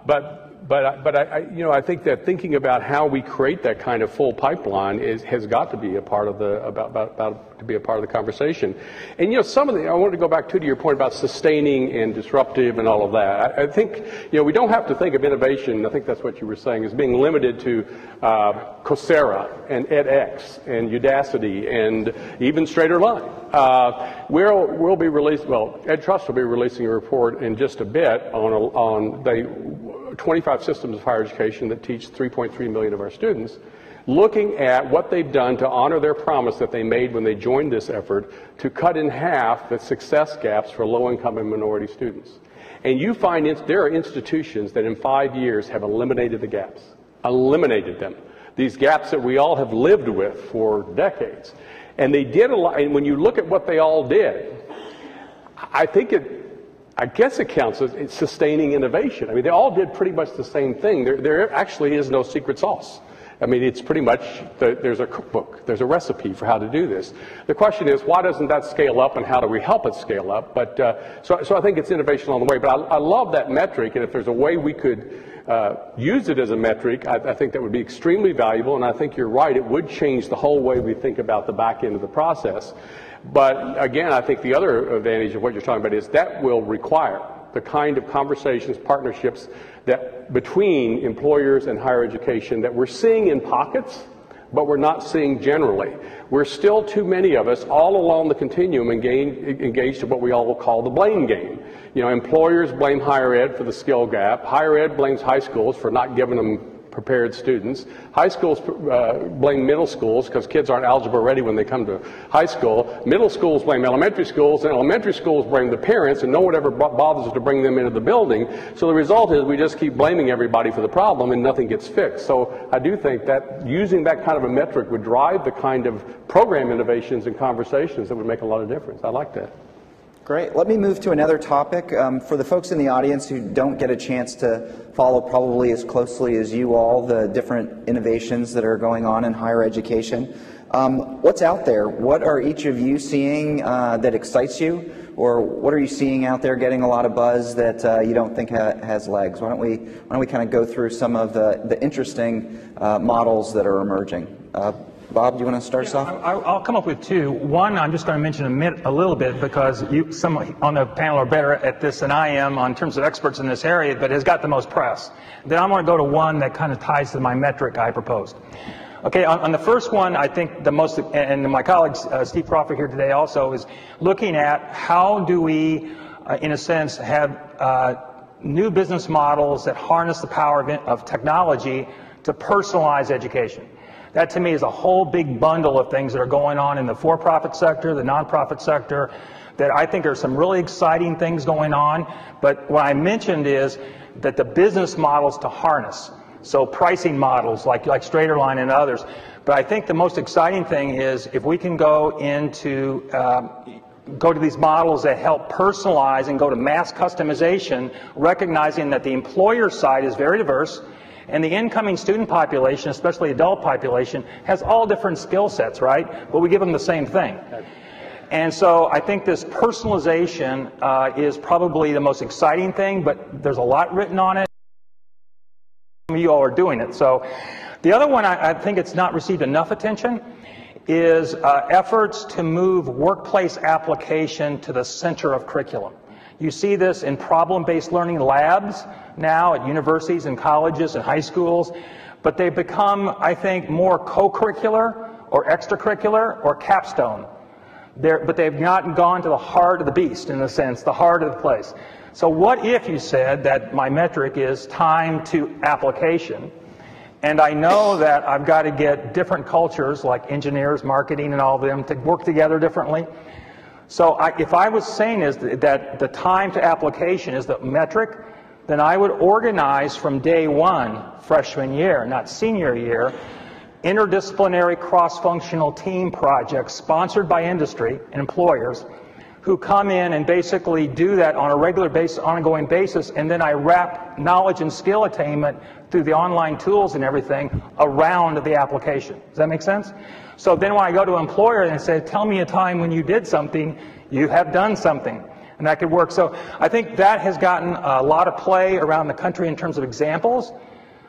[SPEAKER 3] But I think that thinking about how we create that kind of full pipeline has got to be a part of the conversation. And I wanted to go back to your point about sustaining and disruptive and all of that. I think we don't have to think of innovation. I think that's what you were saying, as being limited to Coursera and edX and Udacity and even Straighter Line. We'll be Ed Trust will be releasing a report in just a bit on the 25 systems of higher education that teach 3.3 million of our students, looking at what they've done to honor their promise that they made when they joined this effort to cut in half the success gaps for low-income and minority students. And you find there are institutions that in 5 years have eliminated the gaps, eliminated them. These gaps that we all have lived with for decades. And they did a lot, and when you look at what they all did, I guess it counts as sustaining innovation. I mean, they all did pretty much the same thing. There actually is no secret sauce. I mean, it's pretty much, there's a cookbook, there's a recipe for how to do this. The question is, why doesn't that scale up, and how do we help it scale up? But so I think it's innovation on the way. But I love that metric, and if there's a way we could use it as a metric, I think that would be extremely valuable. And I think you're right, it would change the whole way we think about the back end of the process. But again, I think the other advantage of what you're talking about is that will require the kind of conversations, partnerships that between employers and higher education that we're seeing in pockets, but we're not seeing generally. We're still, too many of us, all along the continuum engaged in what we all will call the blame game. You know, employers blame higher ed for the skill gap. Higher ed blames high schools for not giving them prepared students. High schools blame middle schools because kids aren't algebra ready when they come to high school. Middle schools blame elementary schools, and elementary schools blame the parents, and no one ever bothers to bring them into the building. So the result is we just keep blaming everybody for the problem and nothing gets fixed. So I do think that using that kind of a metric would drive the kind of program innovations and conversations that would make a lot of difference. I like that.
[SPEAKER 1] Great. Let me move to another topic. For the folks in the audience who don't get a chance to follow probably as closely as you all the different innovations that are going on in higher education, what's out there? What are each of you seeing that excites you? Or what are you seeing out there getting a lot of buzz that you don't think has legs? Why don't we kind of go through some of the interesting models that are emerging? Bob, do you want to start us off?
[SPEAKER 2] I'll come up with two. One, I'm just going to mention a little bit because some on the panel are better at this than I am in terms of experts in this area, but has got the most press. Then I want to go to one that kind of ties to my metric I proposed. Okay, on the first one, I think the most, and my colleague Steve Crawford here today also, is looking at how do we, in a sense, have new business models that harness the power of technology to personalize education. That, to me, is a whole big bundle of things that are going on in the for-profit sector, the nonprofit sector, that I think are some really exciting things going on. But what I mentioned is that the business models to harness, so pricing models like Straighterline and others. But I think the most exciting thing is if we can go to these models that help personalize and go to mass customization, recognizing that the employer side is very diverse, and the incoming student population, especially adult population, has all different skill sets, right? But we give them the same thing. And so I think this personalization is probably the most exciting thing, but there's a lot written on it. Some of you all are doing it. So the other one I think it's not received enough attention is efforts to move workplace application to the center of curriculum. You see this in problem-based learning labs now at universities and colleges and high schools, but they've become, I think, more co-curricular or extracurricular or capstone. But they've not gone to the heart of the beast, in a sense, the heart of the place. So what if you said that my metric is time to application, and I know that I've got to get different cultures like engineers, marketing, and all of them to work together differently. So if I was saying is that the time to application is the metric, then I would organize from day one, freshman year, not senior year, interdisciplinary cross-functional team projects sponsored by industry and employers who come in and basically do that on a regular basis, ongoing basis, and then I wrap knowledge and skill attainment through the online tools and everything around the application. Does that make sense? So then when I go to an employer and say, tell me a time when you did something, you have done something. And that could work. So I think that has gotten a lot of play around the country in terms of examples,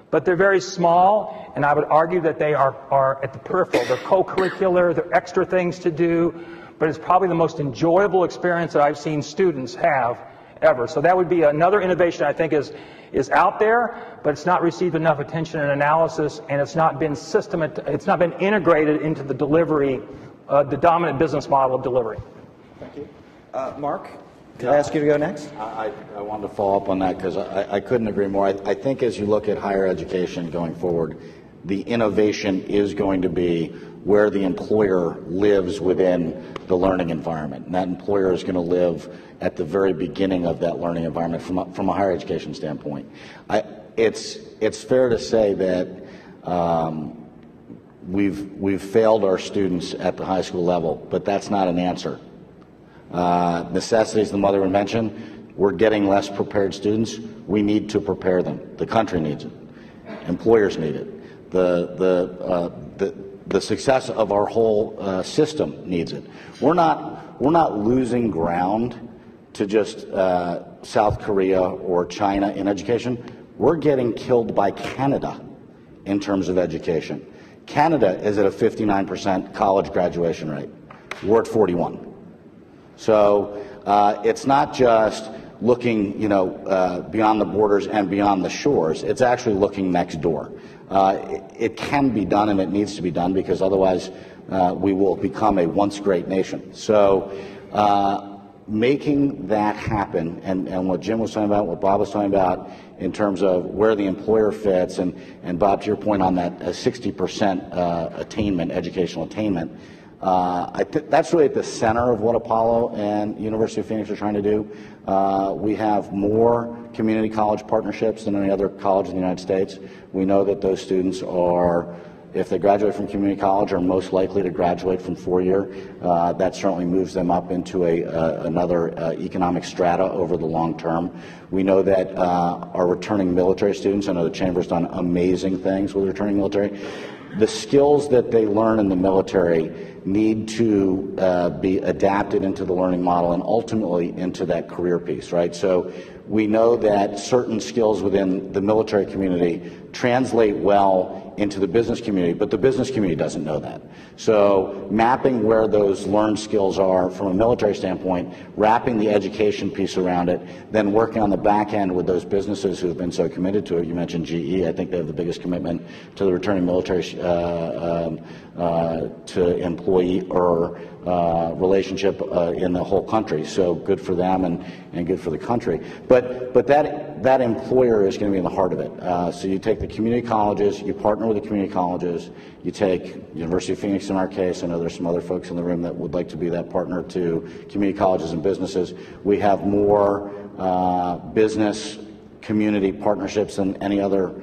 [SPEAKER 2] but they're very small, and I would argue that they are at the peripheral. They're co-curricular, they're extra things to do, but it's probably the most enjoyable experience that I've seen students have ever. So that would be another innovation I think is out there, but it's not received enough attention and analysis, and it's not been integrated into the delivery, the dominant business model of delivery.
[SPEAKER 1] Thank you. Mark, can I ask you to go next?
[SPEAKER 4] I wanted to follow up on that because I couldn't agree more. I think as you look at higher education going forward, the innovation is going to be where the employer lives within the learning environment. And that employer is going to live at the very beginning of that learning environment from a higher education standpoint. It's fair to say that we've failed our students at the high school level, but that's not an answer. Necessity is the mother of invention. We're getting less prepared students. We need to prepare them. The country needs it. Employers need it. The success of our whole system needs it. We're not losing ground to just South Korea or China in education. We're getting killed by Canada in terms of education. Canada is at a 59% college graduation rate. We're at 41. So it's not just looking, beyond the borders and beyond the shores. It's actually looking next door. It can be done, and it needs to be done, because otherwise we will become a once great nation. So making that happen, and what Jim was talking about, what Bob was talking about in terms of where the employer fits, and Bob, to your point on that 60% attainment, educational attainment, that's really at the center of what Apollo and University of Phoenix are trying to do. We have more community college partnerships than any other college in the United States. We know that those students are, if they graduate from community college, are most likely to graduate from four-year. That certainly moves them up into another economic strata over the long term. We know that our returning military students, I know the Chamber's done amazing things with returning military. The skills that they learn in the military need to be adapted into the learning model and ultimately into that career piece, right? So we know that certain skills within the military community translate well into the business community, but the business community doesn't know that. So mapping where those learned skills are from a military standpoint, wrapping the education piece around it, then working on the back end with those businesses who have been so committed to it. You mentioned GE. I think they have the biggest commitment to the returning military to employee relationship in the whole country. So good for them and good for the country. But that employer is going to be in the heart of it. So you take the community colleges, you partner with the community colleges, you take University of Phoenix in our case. I know there's some other folks in the room that would like to be that partner to community colleges and businesses. We have more business community partnerships than any other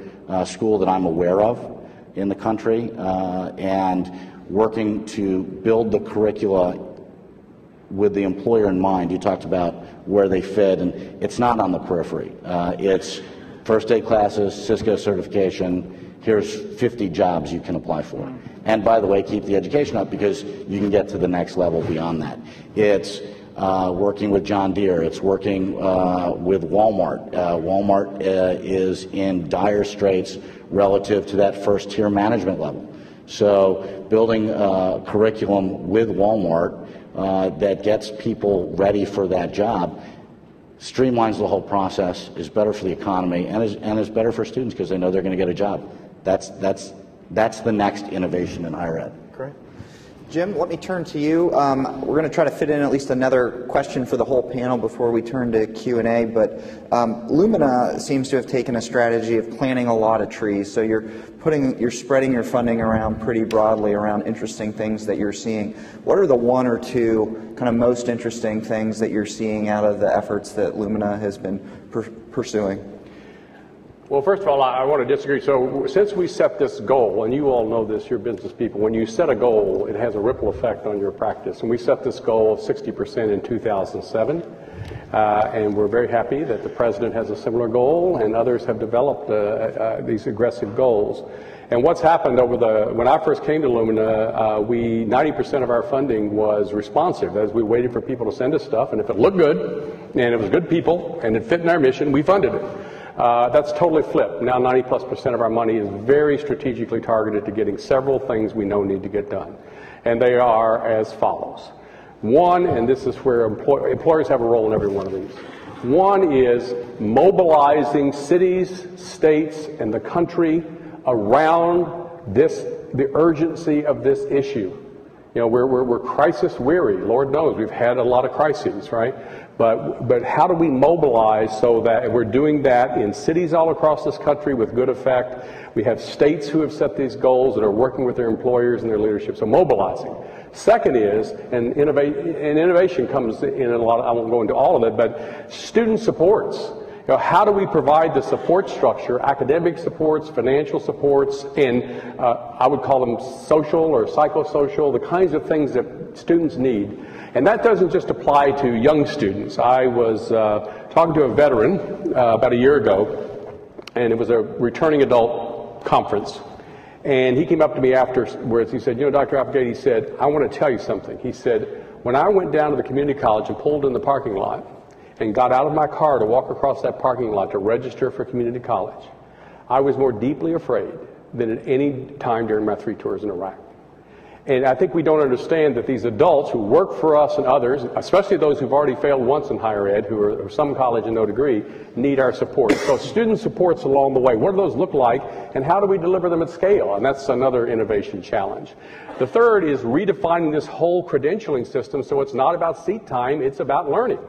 [SPEAKER 4] school that I'm aware of in the country, and working to build the curricula with the employer in mind. You talked about where they fit, and it's not on the periphery. It's first aid classes, Cisco certification, here's 50 jobs you can apply for. And by the way, keep the education up, because you can get to the next level beyond that. It's working with John Deere. It's working with Walmart. Walmart is in dire straits relative to that first tier management level. So building a curriculum with Walmart that gets people ready for that job streamlines the whole process, is better for the economy, and is better for students because they know they're going to get a job. That's the next innovation in higher ed.
[SPEAKER 1] Great. Jim, let me turn to you. We're going to try to fit in at least another question for the whole panel before we turn to Q&A, but Lumina seems to have taken a strategy of planting a lot of trees. So you're spreading your funding around pretty broadly around interesting things that you're seeing. What are the one or two kind of most interesting things that you're seeing out of the efforts that Lumina has been pursuing?
[SPEAKER 3] Well, first of all, I want to disagree. So since we set this goal, and you all know this, you're business people, when you set a goal, it has a ripple effect on your practice. And we set this goal of 60% in 2007. And we're very happy that the president has a similar goal, and others have developed these aggressive goals. And what's happened when I first came to Lumina, 90% of our funding was responsive, as we waited for people to send us stuff, and if it looked good, and it was good people, and it fit in our mission, we funded it. That's totally flipped. Now 90+% of our money is very strategically targeted to getting several things we know need to get done. And they are as follows. One, and this is where employers have a role in every one of these. One is mobilizing cities, states, and the country around the urgency of this issue. You know, we're crisis weary. Lord knows we've had a lot of crises, right? But how do we mobilize so that we're doing that in cities all across this country with good effect? We have states who have set these goals that are working with their employers and their leadership. So mobilizing. Second is, and innovation comes in a lot. I won't go into all of it, but student supports. You know, how do we provide the support structure, academic supports, financial supports, and I would call them social or psychosocial, the kinds of things that students need. And that doesn't just apply to young students. I was talking to a veteran about a year ago, and it was a returning adult conference. And he came up to me afterwards. He said, you know, Dr. Applegate, he said, I want to tell you something. He said, when I went down to the community college and pulled in the parking lot and got out of my car to walk across that parking lot to register for community college, I was more deeply afraid than at any time during my 3 tours in Iraq. And I think we don't understand that these adults who work for us and others, especially those who've already failed once in higher ed, who are some college and no degree, need our support. So student supports along the way. What do those look like, and how do we deliver them at scale? And that's another innovation challenge. The third is redefining this whole credentialing system so it's not about seat time, it's about learning.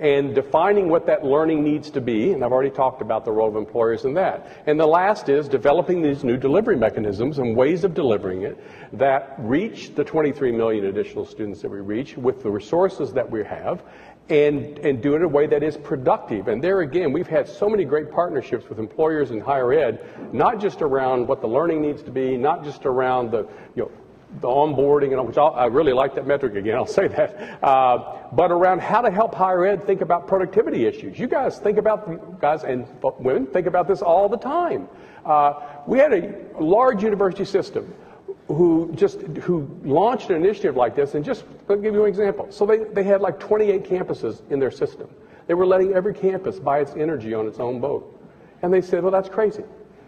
[SPEAKER 3] And defining what that learning needs to be, and I've already talked about the role of employers in that. And the last is developing these new delivery mechanisms and ways of delivering it that reach the 23 million additional students that we reach with the resources that we have, and do it in a way that is productive. And there again, we've had so many great partnerships with employers in higher ed, not just around what the learning needs to be, not just around the, you know, the onboarding, and which I really like that metric again, I'll say that, but around how to help higher ed think about productivity issues. You guys think about, guys and women think about this all the time. We had a large university system who launched an initiative like this, and just, I'll give you an example. So they had like 28 campuses in their system. They were letting every campus buy its energy on its own boat. And they said, well, that's crazy.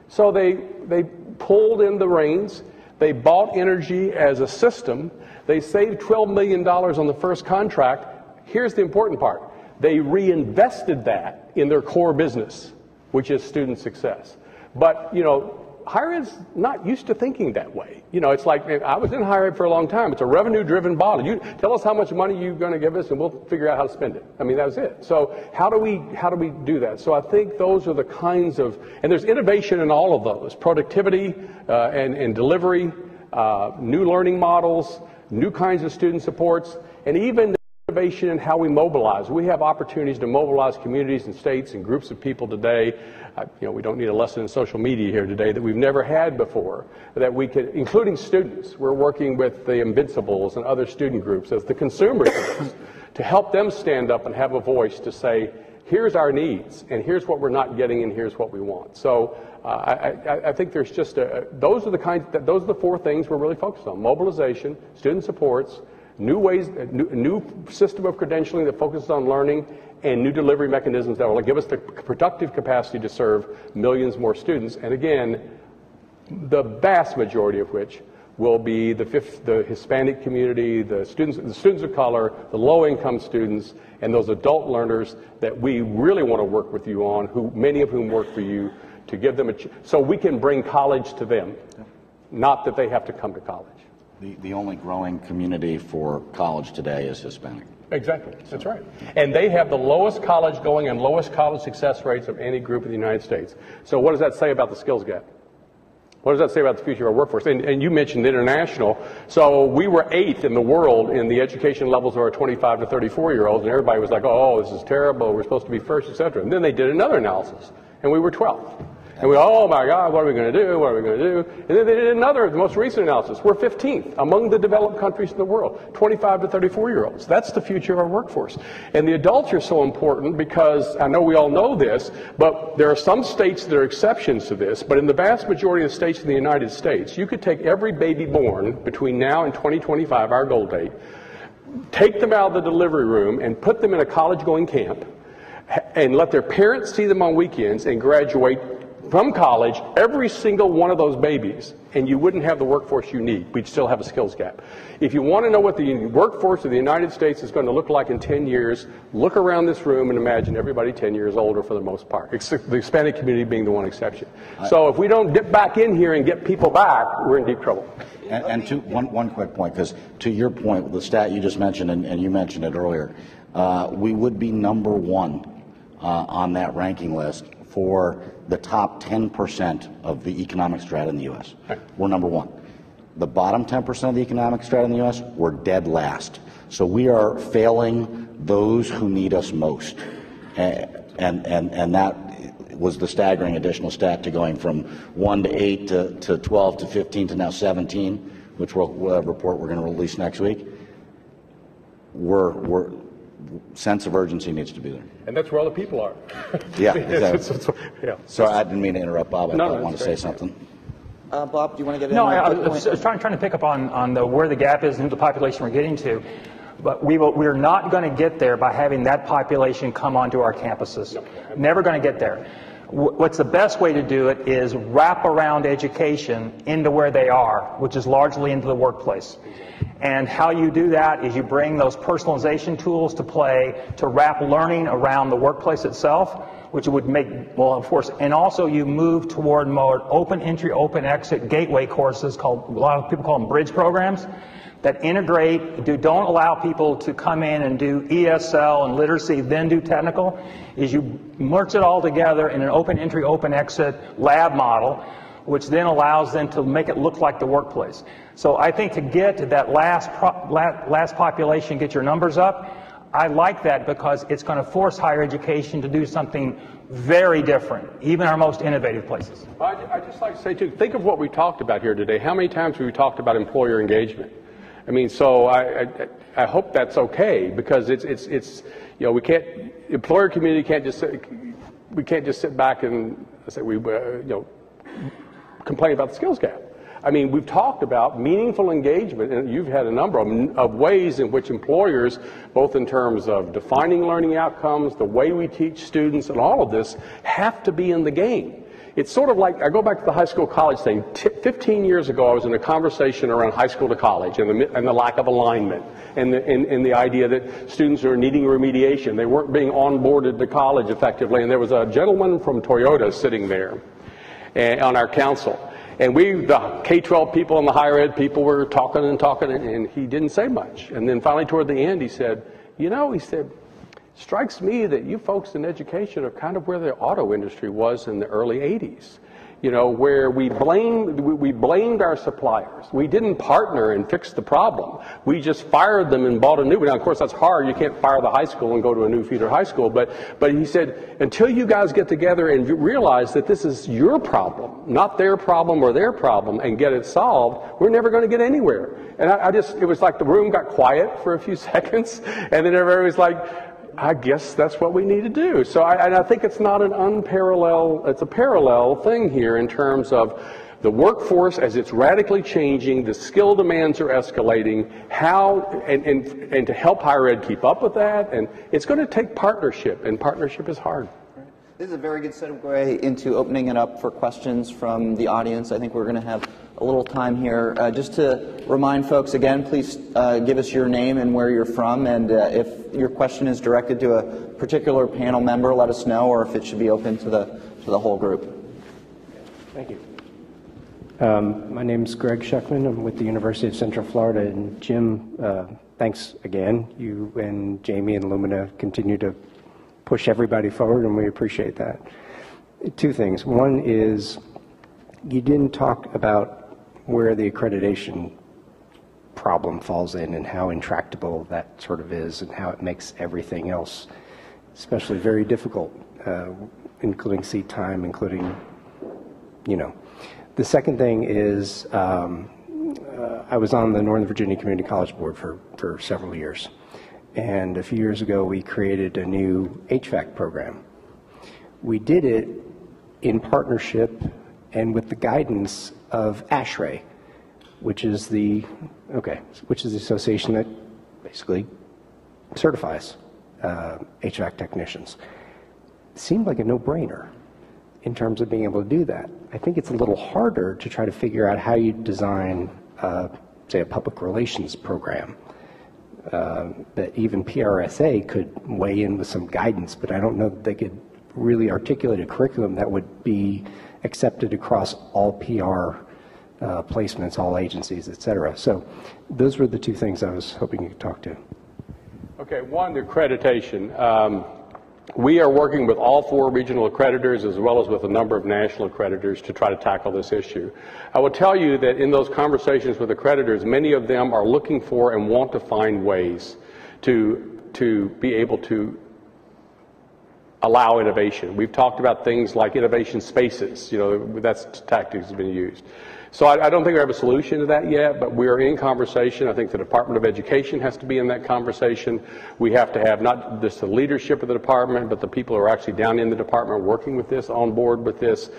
[SPEAKER 3] So they pulled in the reins. They bought energy as a system. They saved $12 million on the first contract. Here's the important part. They reinvested that in their core business, which is student success. But, you know, higher ed's not used to thinking that way. You know, it's like, I was in higher ed for a long time. It's a revenue-driven model. You tell us how much money you're going to give us, and we'll figure out how to spend it. I mean, that was it. So how do we do that? So I think those are the kinds of, and there's innovation in all of those: productivity and delivery, new learning models, new kinds of student supports, and even innovation in how we mobilize. We have opportunities to mobilize communities and states and groups of people today. You know, we don't need a lesson in social media here today that we've never had before, that we could, including students. We're working with the Invincibles and other student groups as the consumers of this, to help them stand up and have a voice to say, here's our needs, and here's what we're not getting, and here's what we want. So I think there's just those are the 4 things we're really focused on: mobilization, student supports, new ways, new system of credentialing that focuses on learning, and new delivery mechanisms that will give us the productive capacity to serve millions more students. And again, the vast majority of which will be the Hispanic community, the students of color, the low-income students, and those adult learners that we really want to work with you on, many of whom work for you, to give them so we can bring college to them, not that they have to come to college.
[SPEAKER 4] The only growing community for college today is Hispanic.
[SPEAKER 3] Exactly, that's right. And they have the lowest college going and lowest college success rates of any group in the United States. So what does that say about the skills gap? What does that say about the future of our workforce? And you mentioned international. So we were 8th in the world in the education levels of our 25 to 34-year-olds, and everybody was like, oh, this is terrible, we're supposed to be first, et cetera. And then they did another analysis, and we were 12th. And we, oh my God, what are we going to do? What are we going to do? And then they did another, the most recent analysis. We're 15th among the developed countries in the world, 25 to 34-year-olds. That's the future of our workforce. And the adults are so important because I know we all know this, but there are some states that are exceptions to this. But in the vast majority of states in the United States, you could take every baby born between now and 2025, our goal date, take them out of the delivery room and put them in a college-going camp and let their parents see them on weekends and graduate from college, every single one of those babies, and you wouldn't have the workforce you need. We'd still have a skills gap. If you want to know what the workforce of the United States is going to look like in 10 years, look around this room and imagine everybody 10 years older for the most part, except the Hispanic community being the one exception. So if we don't get back in here and get people back, we're in deep trouble.
[SPEAKER 4] And one quick point, because to your point, the stat you just mentioned, and you mentioned it earlier, we would be number 1 on that ranking list for the top 10% of the economic strata in the U.S. We're number 1. The bottom 10% of the economic strata in the U.S., we're dead last. So we are failing those who need us most. And that was the staggering additional stat to going from 1 to 8 to 12 to 15 to now 17, which report we're going to release next week. Sense of urgency needs to be there.
[SPEAKER 3] And that's where all the people are.
[SPEAKER 4] Yeah, exactly.
[SPEAKER 3] Yeah.
[SPEAKER 4] So I didn't mean to interrupt, Bob. I want to say something.
[SPEAKER 1] Bob, do you want to get in?
[SPEAKER 2] No, I was trying to pick up on where the gap is and the population we're getting to. But we're not going to get there by having that population come onto our campuses. Never going to get there. What's the best way to do it is wrap around education into where they are, which is largely into the workplace. And how you do that is you bring those personalization tools to play to wrap learning around the workplace itself, which would make, well, of course, and also you move toward more open entry, open exit gateway courses called, a lot of people call them bridge programs, that integrate, don't allow people to come in and do ESL and literacy, then do technical, is you merge it all together in an open entry, open exit lab model, which then allows them to make it look like the workplace. So I think to get to that last population, get your numbers up, I like that because it's going to force higher education to do something very different, even our most innovative places.
[SPEAKER 3] I'd just like to say, too, think of what we talked about here today. How many times have we talked about employer engagement? I mean, so I hope that's okay, because it's you know, we can't, employer community can't just we can't just sit back and say we you know, complain about the skills gap. I mean, we've talked about meaningful engagement, and you've had a number of ways in which employers, both in terms of defining learning outcomes, the way we teach students, and all of this, have to be in the game. It's sort of like, I go back to the high school college thing. 15 years ago, I was in a conversation around high school to college and the lack of alignment, and the idea that students are needing remediation. They weren't being onboarded to college effectively, and there was a gentleman from Toyota sitting there on our council. And the K-12 people and the higher ed people were talking and talking, and he didn't say much. And then finally toward the end, he said, you know, he said, strikes me that you folks in education are kind of where the auto industry was in the early 80s. You know, where we blamed our suppliers. We didn't partner and fix the problem. We just fired them and bought a new one. Now, of course, that's hard. You can't fire the high school and go to a new feeder high school. But he said, until you guys get together and realize that this is your problem, not their problem or their problem, and get it solved, we're never going to get anywhere. And it was like the room got quiet for a few seconds, and then everybody was like, I guess that's what we need to do. So I think it's not an unparalleled, it's a parallel thing here in terms of the workforce as it's radically changing, the skill demands are escalating, and to help higher ed keep up with that, and it's going to take partnership, and partnership is hard.
[SPEAKER 1] This is a very good segue into opening it up for questions from the audience. I think we're going to have a little time here. Just to remind folks again, please give us your name and where you're from, and if your question is directed to a particular panel member, let us know, or if it should be open to the whole group.
[SPEAKER 5] Thank you. My name is Greg Schuckman. I'm with the University of Central Florida, and Jim, thanks again. You and Jamie and Lumina continue to push everybody forward, and we appreciate that. Two things. One is, you didn't talk about where the accreditation problem falls in and how intractable that sort of is and how it makes everything else especially very difficult, including seat time, including, you know. The second thing is, I was on the Northern Virginia Community College Board for several years. And a few years ago, we created a new HVAC program. We did it in partnership and with the guidance of ASHRAE, which is the association that basically certifies HVAC technicians. It seemed like a no-brainer in terms of being able to do that. I think it's a little harder to try to figure out how you design, say, a public relations program. That even PRSA could weigh in with some guidance, but I don't know that they could really articulate a curriculum that would be accepted across all PR placements, all agencies, et cetera. So those were the two things I was hoping you could talk to.
[SPEAKER 3] Okay, one, accreditation. We are working with all 4 regional accreditors as well as with a number of national accreditors to try to tackle this issue. I will tell you that in those conversations with accreditors, many of them are looking for and want to find ways to be able to allow innovation. We've talked about things like innovation spaces. You know, that's tactics have been used. So I don't think we have a solution to that yet, but we are in conversation. I think the Department of Education has to be in that conversation. We have to have not just the leadership of the department, but the people who are actually down in the department working with this, on board with this.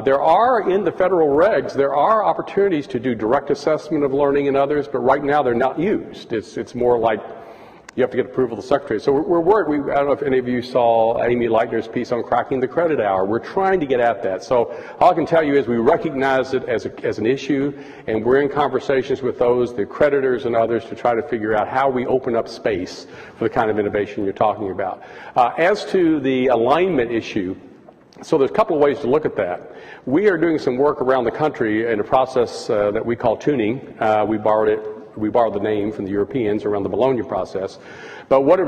[SPEAKER 3] There are, in the federal regs, there are opportunities to do direct assessment of learning in others, but right now they're not used. It's more like you have to get approval of the secretary. So we're worried. I don't know if any of you saw Amy Leitner's piece on cracking the credit hour. We're trying to get at that. So all I can tell you is we recognize it as an issue, and we're in conversations with those, the accreditors and others, to try to figure out how we open up space for the kind of innovation you're talking about. As to the alignment issue, so there's a couple of ways to look at that. We are doing some work around the country in a process that we call tuning. We borrowed the name from the Europeans around the Bologna process. But what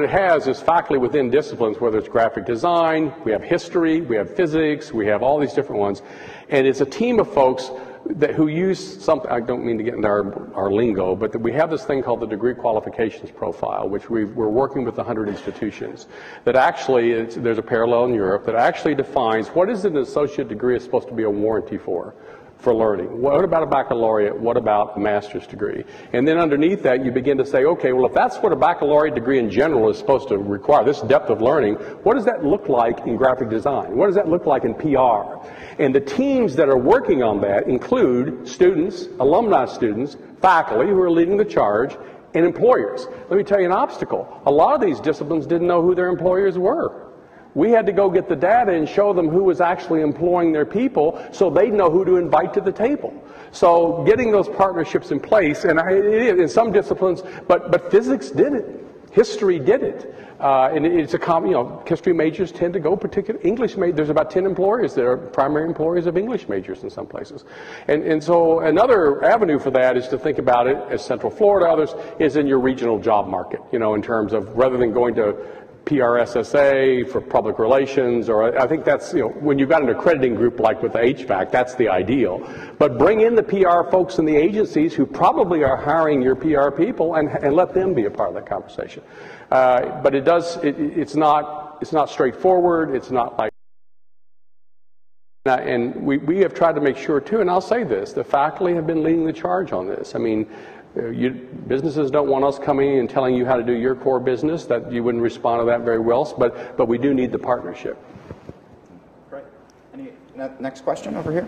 [SPEAKER 3] it has is faculty within disciplines, whether it's graphic design, we have history, we have physics, we have all these different ones. And it's a team of folks who use something, I don't mean to get into our lingo, but we have this thing called the degree qualifications profile, which we're working with 100 institutions. That actually, there's a parallel in Europe, that actually defines what is an associate degree is supposed to be a warranty for learning. What about a baccalaureate? What about a master's degree? And then underneath that, you begin to say, okay, well, if that's what a baccalaureate degree in general is supposed to require, this depth of learning, what does that look like in graphic design? What does that look like in PR? And the teams that are working on that include students, alumni students, faculty who are leading the charge, and employers. Let me tell you an obstacle. A lot of these disciplines didn't know who their employers were. We had to go get the data and show them who was actually employing their people so they'd know who to invite to the table. So getting those partnerships in place, and in some disciplines, but physics did it. History did it. And it's history majors tend to go particular. English majors, there's about 10 employers that are primary employers of English majors in some places. And so another avenue for that is to think about it, as Central Florida, others, is in your regional job market, in terms of rather than going to PRSSA for public relations, or I think that's, when you've got an accrediting group like with the HVAC, that's the ideal. But bring in the PR folks in the agencies who probably are hiring your PR people and let them be a part of that conversation. But it's not straightforward. It's not like, and we have tried to make sure too, and I'll say this, the faculty have been leading the charge on this. I mean, businesses don't want us coming in and telling you how to do your core business, that you wouldn't respond to that very well, but we do need the partnership.
[SPEAKER 1] Great. Any next question over here?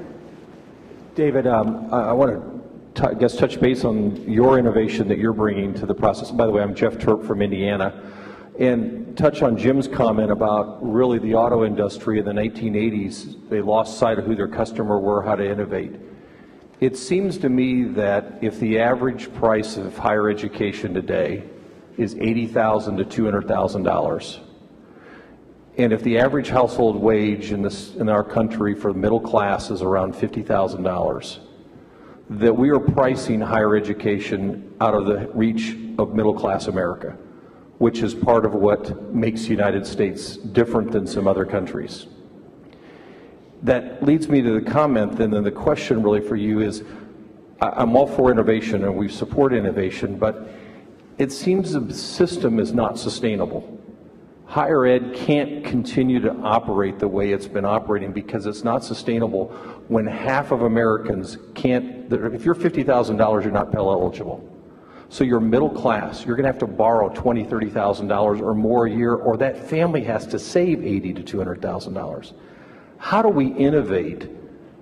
[SPEAKER 6] David, I want to touch base on your innovation that you're bringing to the process. By the way, I'm Jeff Turp from Indiana, and touch on Jim's comment about really the auto industry in the 1980s. They lost sight of who their customer were, how to innovate. It seems to me that if the average price of higher education today is $80,000 to $200,000, and if the average household wage in our country for the middle class is around $50,000, that we are pricing higher education out of the reach of middle class America, which is part of what makes the United States different than some other countries. That leads me to the comment, then, and the question really for you is, I'm all for innovation and we support innovation, but it seems the system is not sustainable. Higher ed can't continue to operate the way it's been operating because it's not sustainable when half of Americans can't, if you're $50,000, you're not Pell eligible. So you're middle class, you're going to have to borrow $20,000, $30,000 or more a year, or that family has to save $80,000 to $200,000. How do we innovate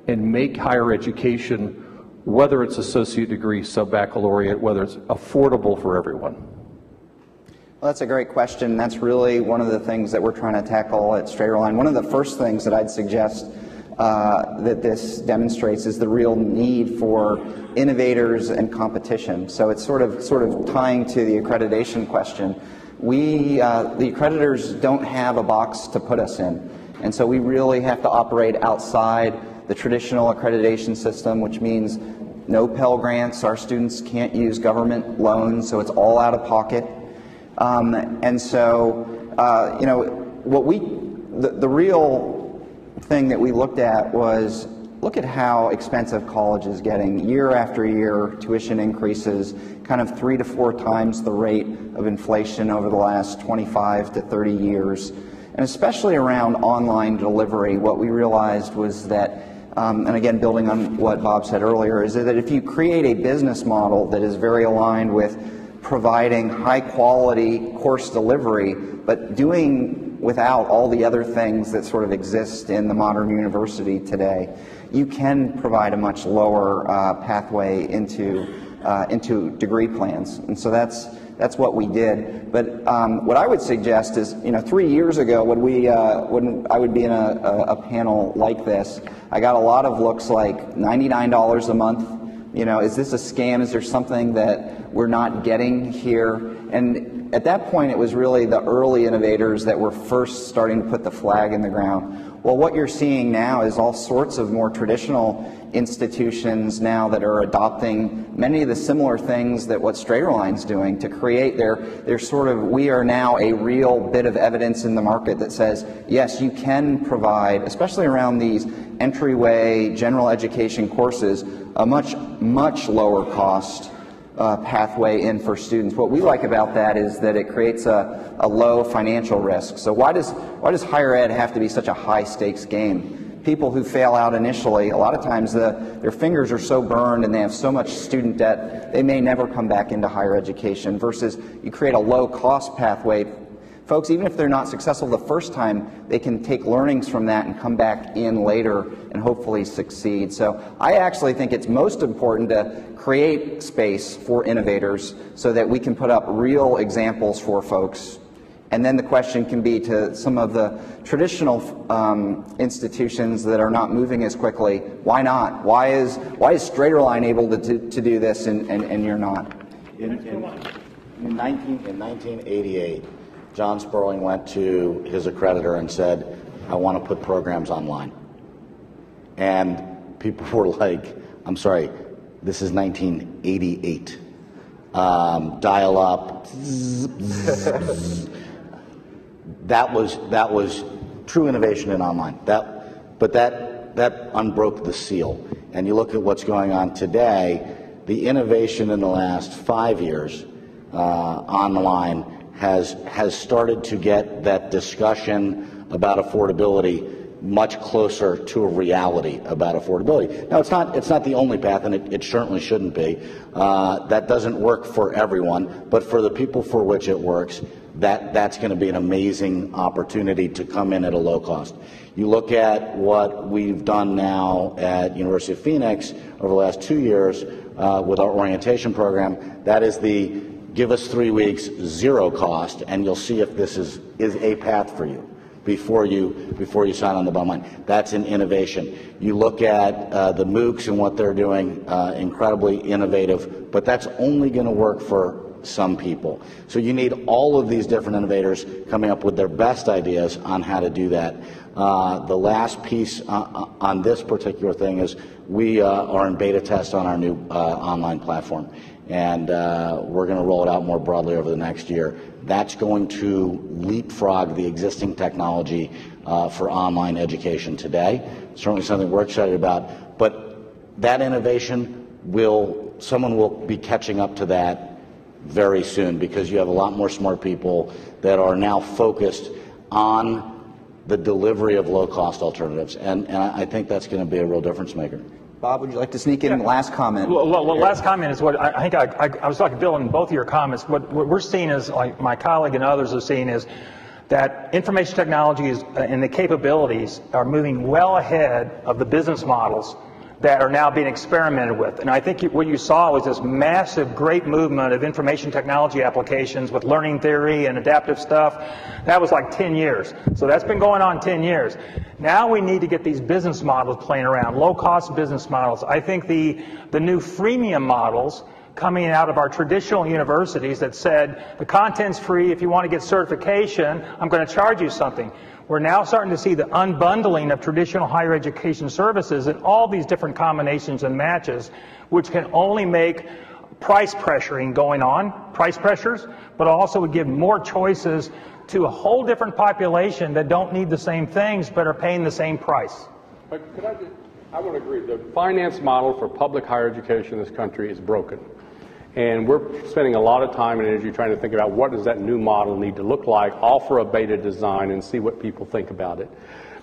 [SPEAKER 6] and make higher education, whether it's associate degree, sub-baccalaureate, whether it's affordable for everyone?
[SPEAKER 1] Well, that's a great question. That's really one of the things that we're trying to tackle at Straighterline. One of the first things that I'd suggest that this demonstrates is the real need for innovators and competition. So it's sort of tying to the accreditation question. The accreditors don't have a box to put us in. And so we really have to operate outside the traditional accreditation system, which means no Pell Grants. Our students can't use government loans, so it's all out of pocket. And so, the real thing that we looked at was look at how expensive college is getting year after year. Tuition increases kind of 3 to 4 times the rate of inflation over the last 25 to 30 years. And especially around online delivery, what we realized was that, and again, building on what Bob said earlier, is that if you create a business model that is very aligned with providing high-quality course delivery, but doing without all the other things that sort of exist in the modern university today, you can provide a much lower pathway into degree plans. And so that's what we did. But what I would suggest is, 3 years ago when I would be in a panel like this, I got a lot of looks like $99 a month. Is this a scam? Is there something that we're not getting here? And at that point, it was really the early innovators that were first starting to put the flag in the ground. Well, what you're seeing now is all sorts of more traditional institutions now that are adopting many of the similar things that what Straighterline's doing to create their sort of, we are now a real bit of evidence in the market that says, yes, you can provide, especially around these entryway general education courses, a much, much lower cost pathway in for students. What we like about that is that it creates a low financial risk. So why does higher ed have to be such a high stakes game? People who fail out initially, a lot of times their fingers are so burned and they have so much student debt, they may never come back into higher education, versus you create a low cost pathway. Folks, even if they're not successful the first time, they can take learnings from that and come back in later and hopefully succeed. So I actually think it's most important to create space for innovators so that we can put up real examples for folks. And then the question can be to some of the traditional institutions that are not moving as quickly, why not? Why is Straighterline able to do this and you're not?
[SPEAKER 4] In 1988, John Sperling went to his accreditor and said, I want to put programs online. And people were like, I'm sorry, this is 1988. Dial up. That was true innovation in online. But that unbroke the seal. And you look at what's going on today, the innovation in the last 5 years online has started to get that discussion about affordability much closer to a reality about affordability. Now, it's not the only path, and it certainly shouldn't be. That doesn't work for everyone, but for the people for which it works, that's going to be an amazing opportunity to come in at a low cost. You look at what we've done now at University of Phoenix over the last 2 years with our orientation program. That is the give us 3 weeks, zero cost, and you'll see if this is a path for you before you sign on the bottom line. That's an innovation. You look at the MOOCs and what they're doing, incredibly innovative, but that's only going to work for some people. So you need all of these different innovators coming up with their best ideas on how to do that. The last piece on this particular thing is we are in beta test on our new online platform, and we're going to roll it out more broadly over the next year. That's going to leapfrog the existing technology for online education today. Certainly something we're excited about, but that innovation someone will be catching up to that very soon, because you have a lot more smart people that are now focused on the delivery of low-cost alternatives, and I think that's going to be a real difference maker.
[SPEAKER 1] Bob, would you like to sneak in last comment?
[SPEAKER 2] Well, last comment is what I think I was talking to Bill in both of your comments. What we're seeing is, like my colleague and others are seeing, is that information technology and the capabilities are moving well ahead of the business models that are now being experimented with. And I think what you saw was this massive, great movement of information technology applications with learning theory and adaptive stuff. That was like 10 years. So that's been going on 10 years. Now we need to get these business models playing around, low-cost business models. I think the new freemium models coming out of our traditional universities that said the content's free, if you want to get certification, I'm going to charge you something. We're now starting to see the unbundling of traditional higher education services and all these different combinations and matches, which can only make price pressuring going on, price pressures, but also would give more choices to a whole different population that don't need the same things but are paying the same price.
[SPEAKER 3] But I would agree. The finance model for public higher education in this country is broken. And we're spending a lot of time and energy trying to think about what does that new model need to look like, offer a beta design, and see what people think about it.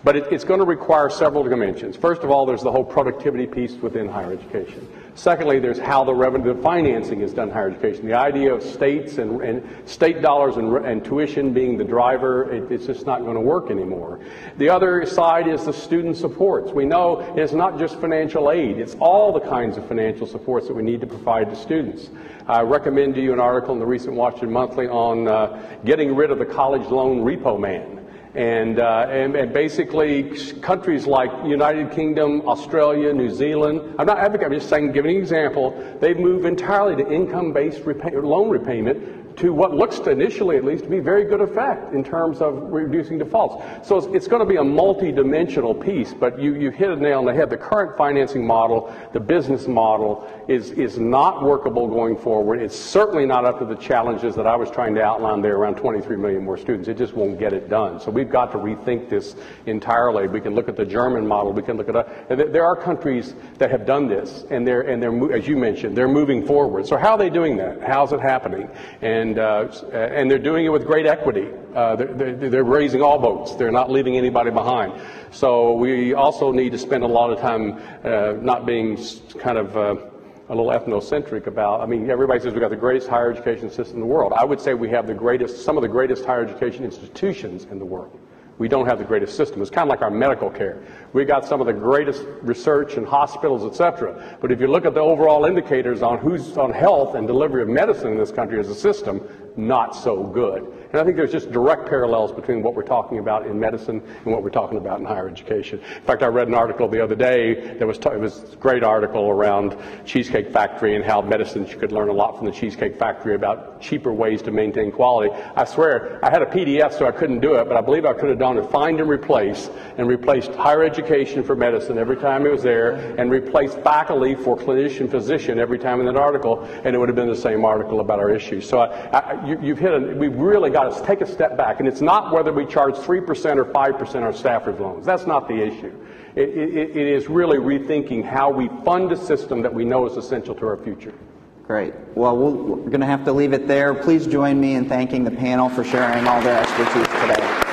[SPEAKER 3] But it's going to require several dimensions. First of all, there's the whole productivity piece within higher education. Secondly, there's how the revenue, the financing is done in higher education. The idea of states and state dollars and tuition being the driver, it's just not going to work anymore. The other side is the student supports. We know it's not just financial aid, it's all the kinds of financial supports that we need to provide to students. I recommend to you an article in the recent Washington Monthly on getting rid of the college loan repo man. And basically countries like United Kingdom, Australia, New Zealand, I'm not advocating, I'm just saying, giving an example, they've moved entirely to income-based loan repayment to what looks to initially, at least, to be very good effect in terms of reducing defaults. So it's going to be a multi-dimensional piece, but you hit a nail on the head. The current financing model, the business model, is not workable going forward. It's certainly not up to the challenges that I was trying to outline there around 23 million more students. It just won't get it done. So we've got to rethink this entirely. We can look at the German model. We can look at there are countries that have done this, and they're as you mentioned, they're moving forward. So how are they doing that? How's it happening? And they're doing it with great equity. They're raising all votes. They're not leaving anybody behind. So we also need to spend a lot of time not being kind of a little ethnocentric about, I mean, everybody says we've got the greatest higher education system in the world. I would say we have some of the greatest higher education institutions in the world. We don't have the greatest system. It's kind of like our medical care. We got some of the greatest research and hospitals, etc. But if you look at the overall indicators on who's on health and delivery of medicine in this country as a system, not so good. And I think there's just direct parallels between what we're talking about in medicine and what we're talking about in higher education. In fact, I read an article the other day that was it was a great article around Cheesecake Factory and how medicine, you could learn a lot from the Cheesecake Factory about cheaper ways to maintain quality. I swear, I had a PDF so I couldn't do it, but I believe I could have done a find and replaced higher education for medicine every time it was there, and replaced faculty for clinician physician every time in that article, and it would have been the same article about our issues. So you've hit we've really got to take a step back, and it's not whether we charge 3% or 5% on staffers loans. That's not the issue. It is really rethinking how we fund a system that we know is essential to our future.
[SPEAKER 1] Great. Well, we're going to have to leave it there. Please join me in thanking the panel for sharing all their expertise today.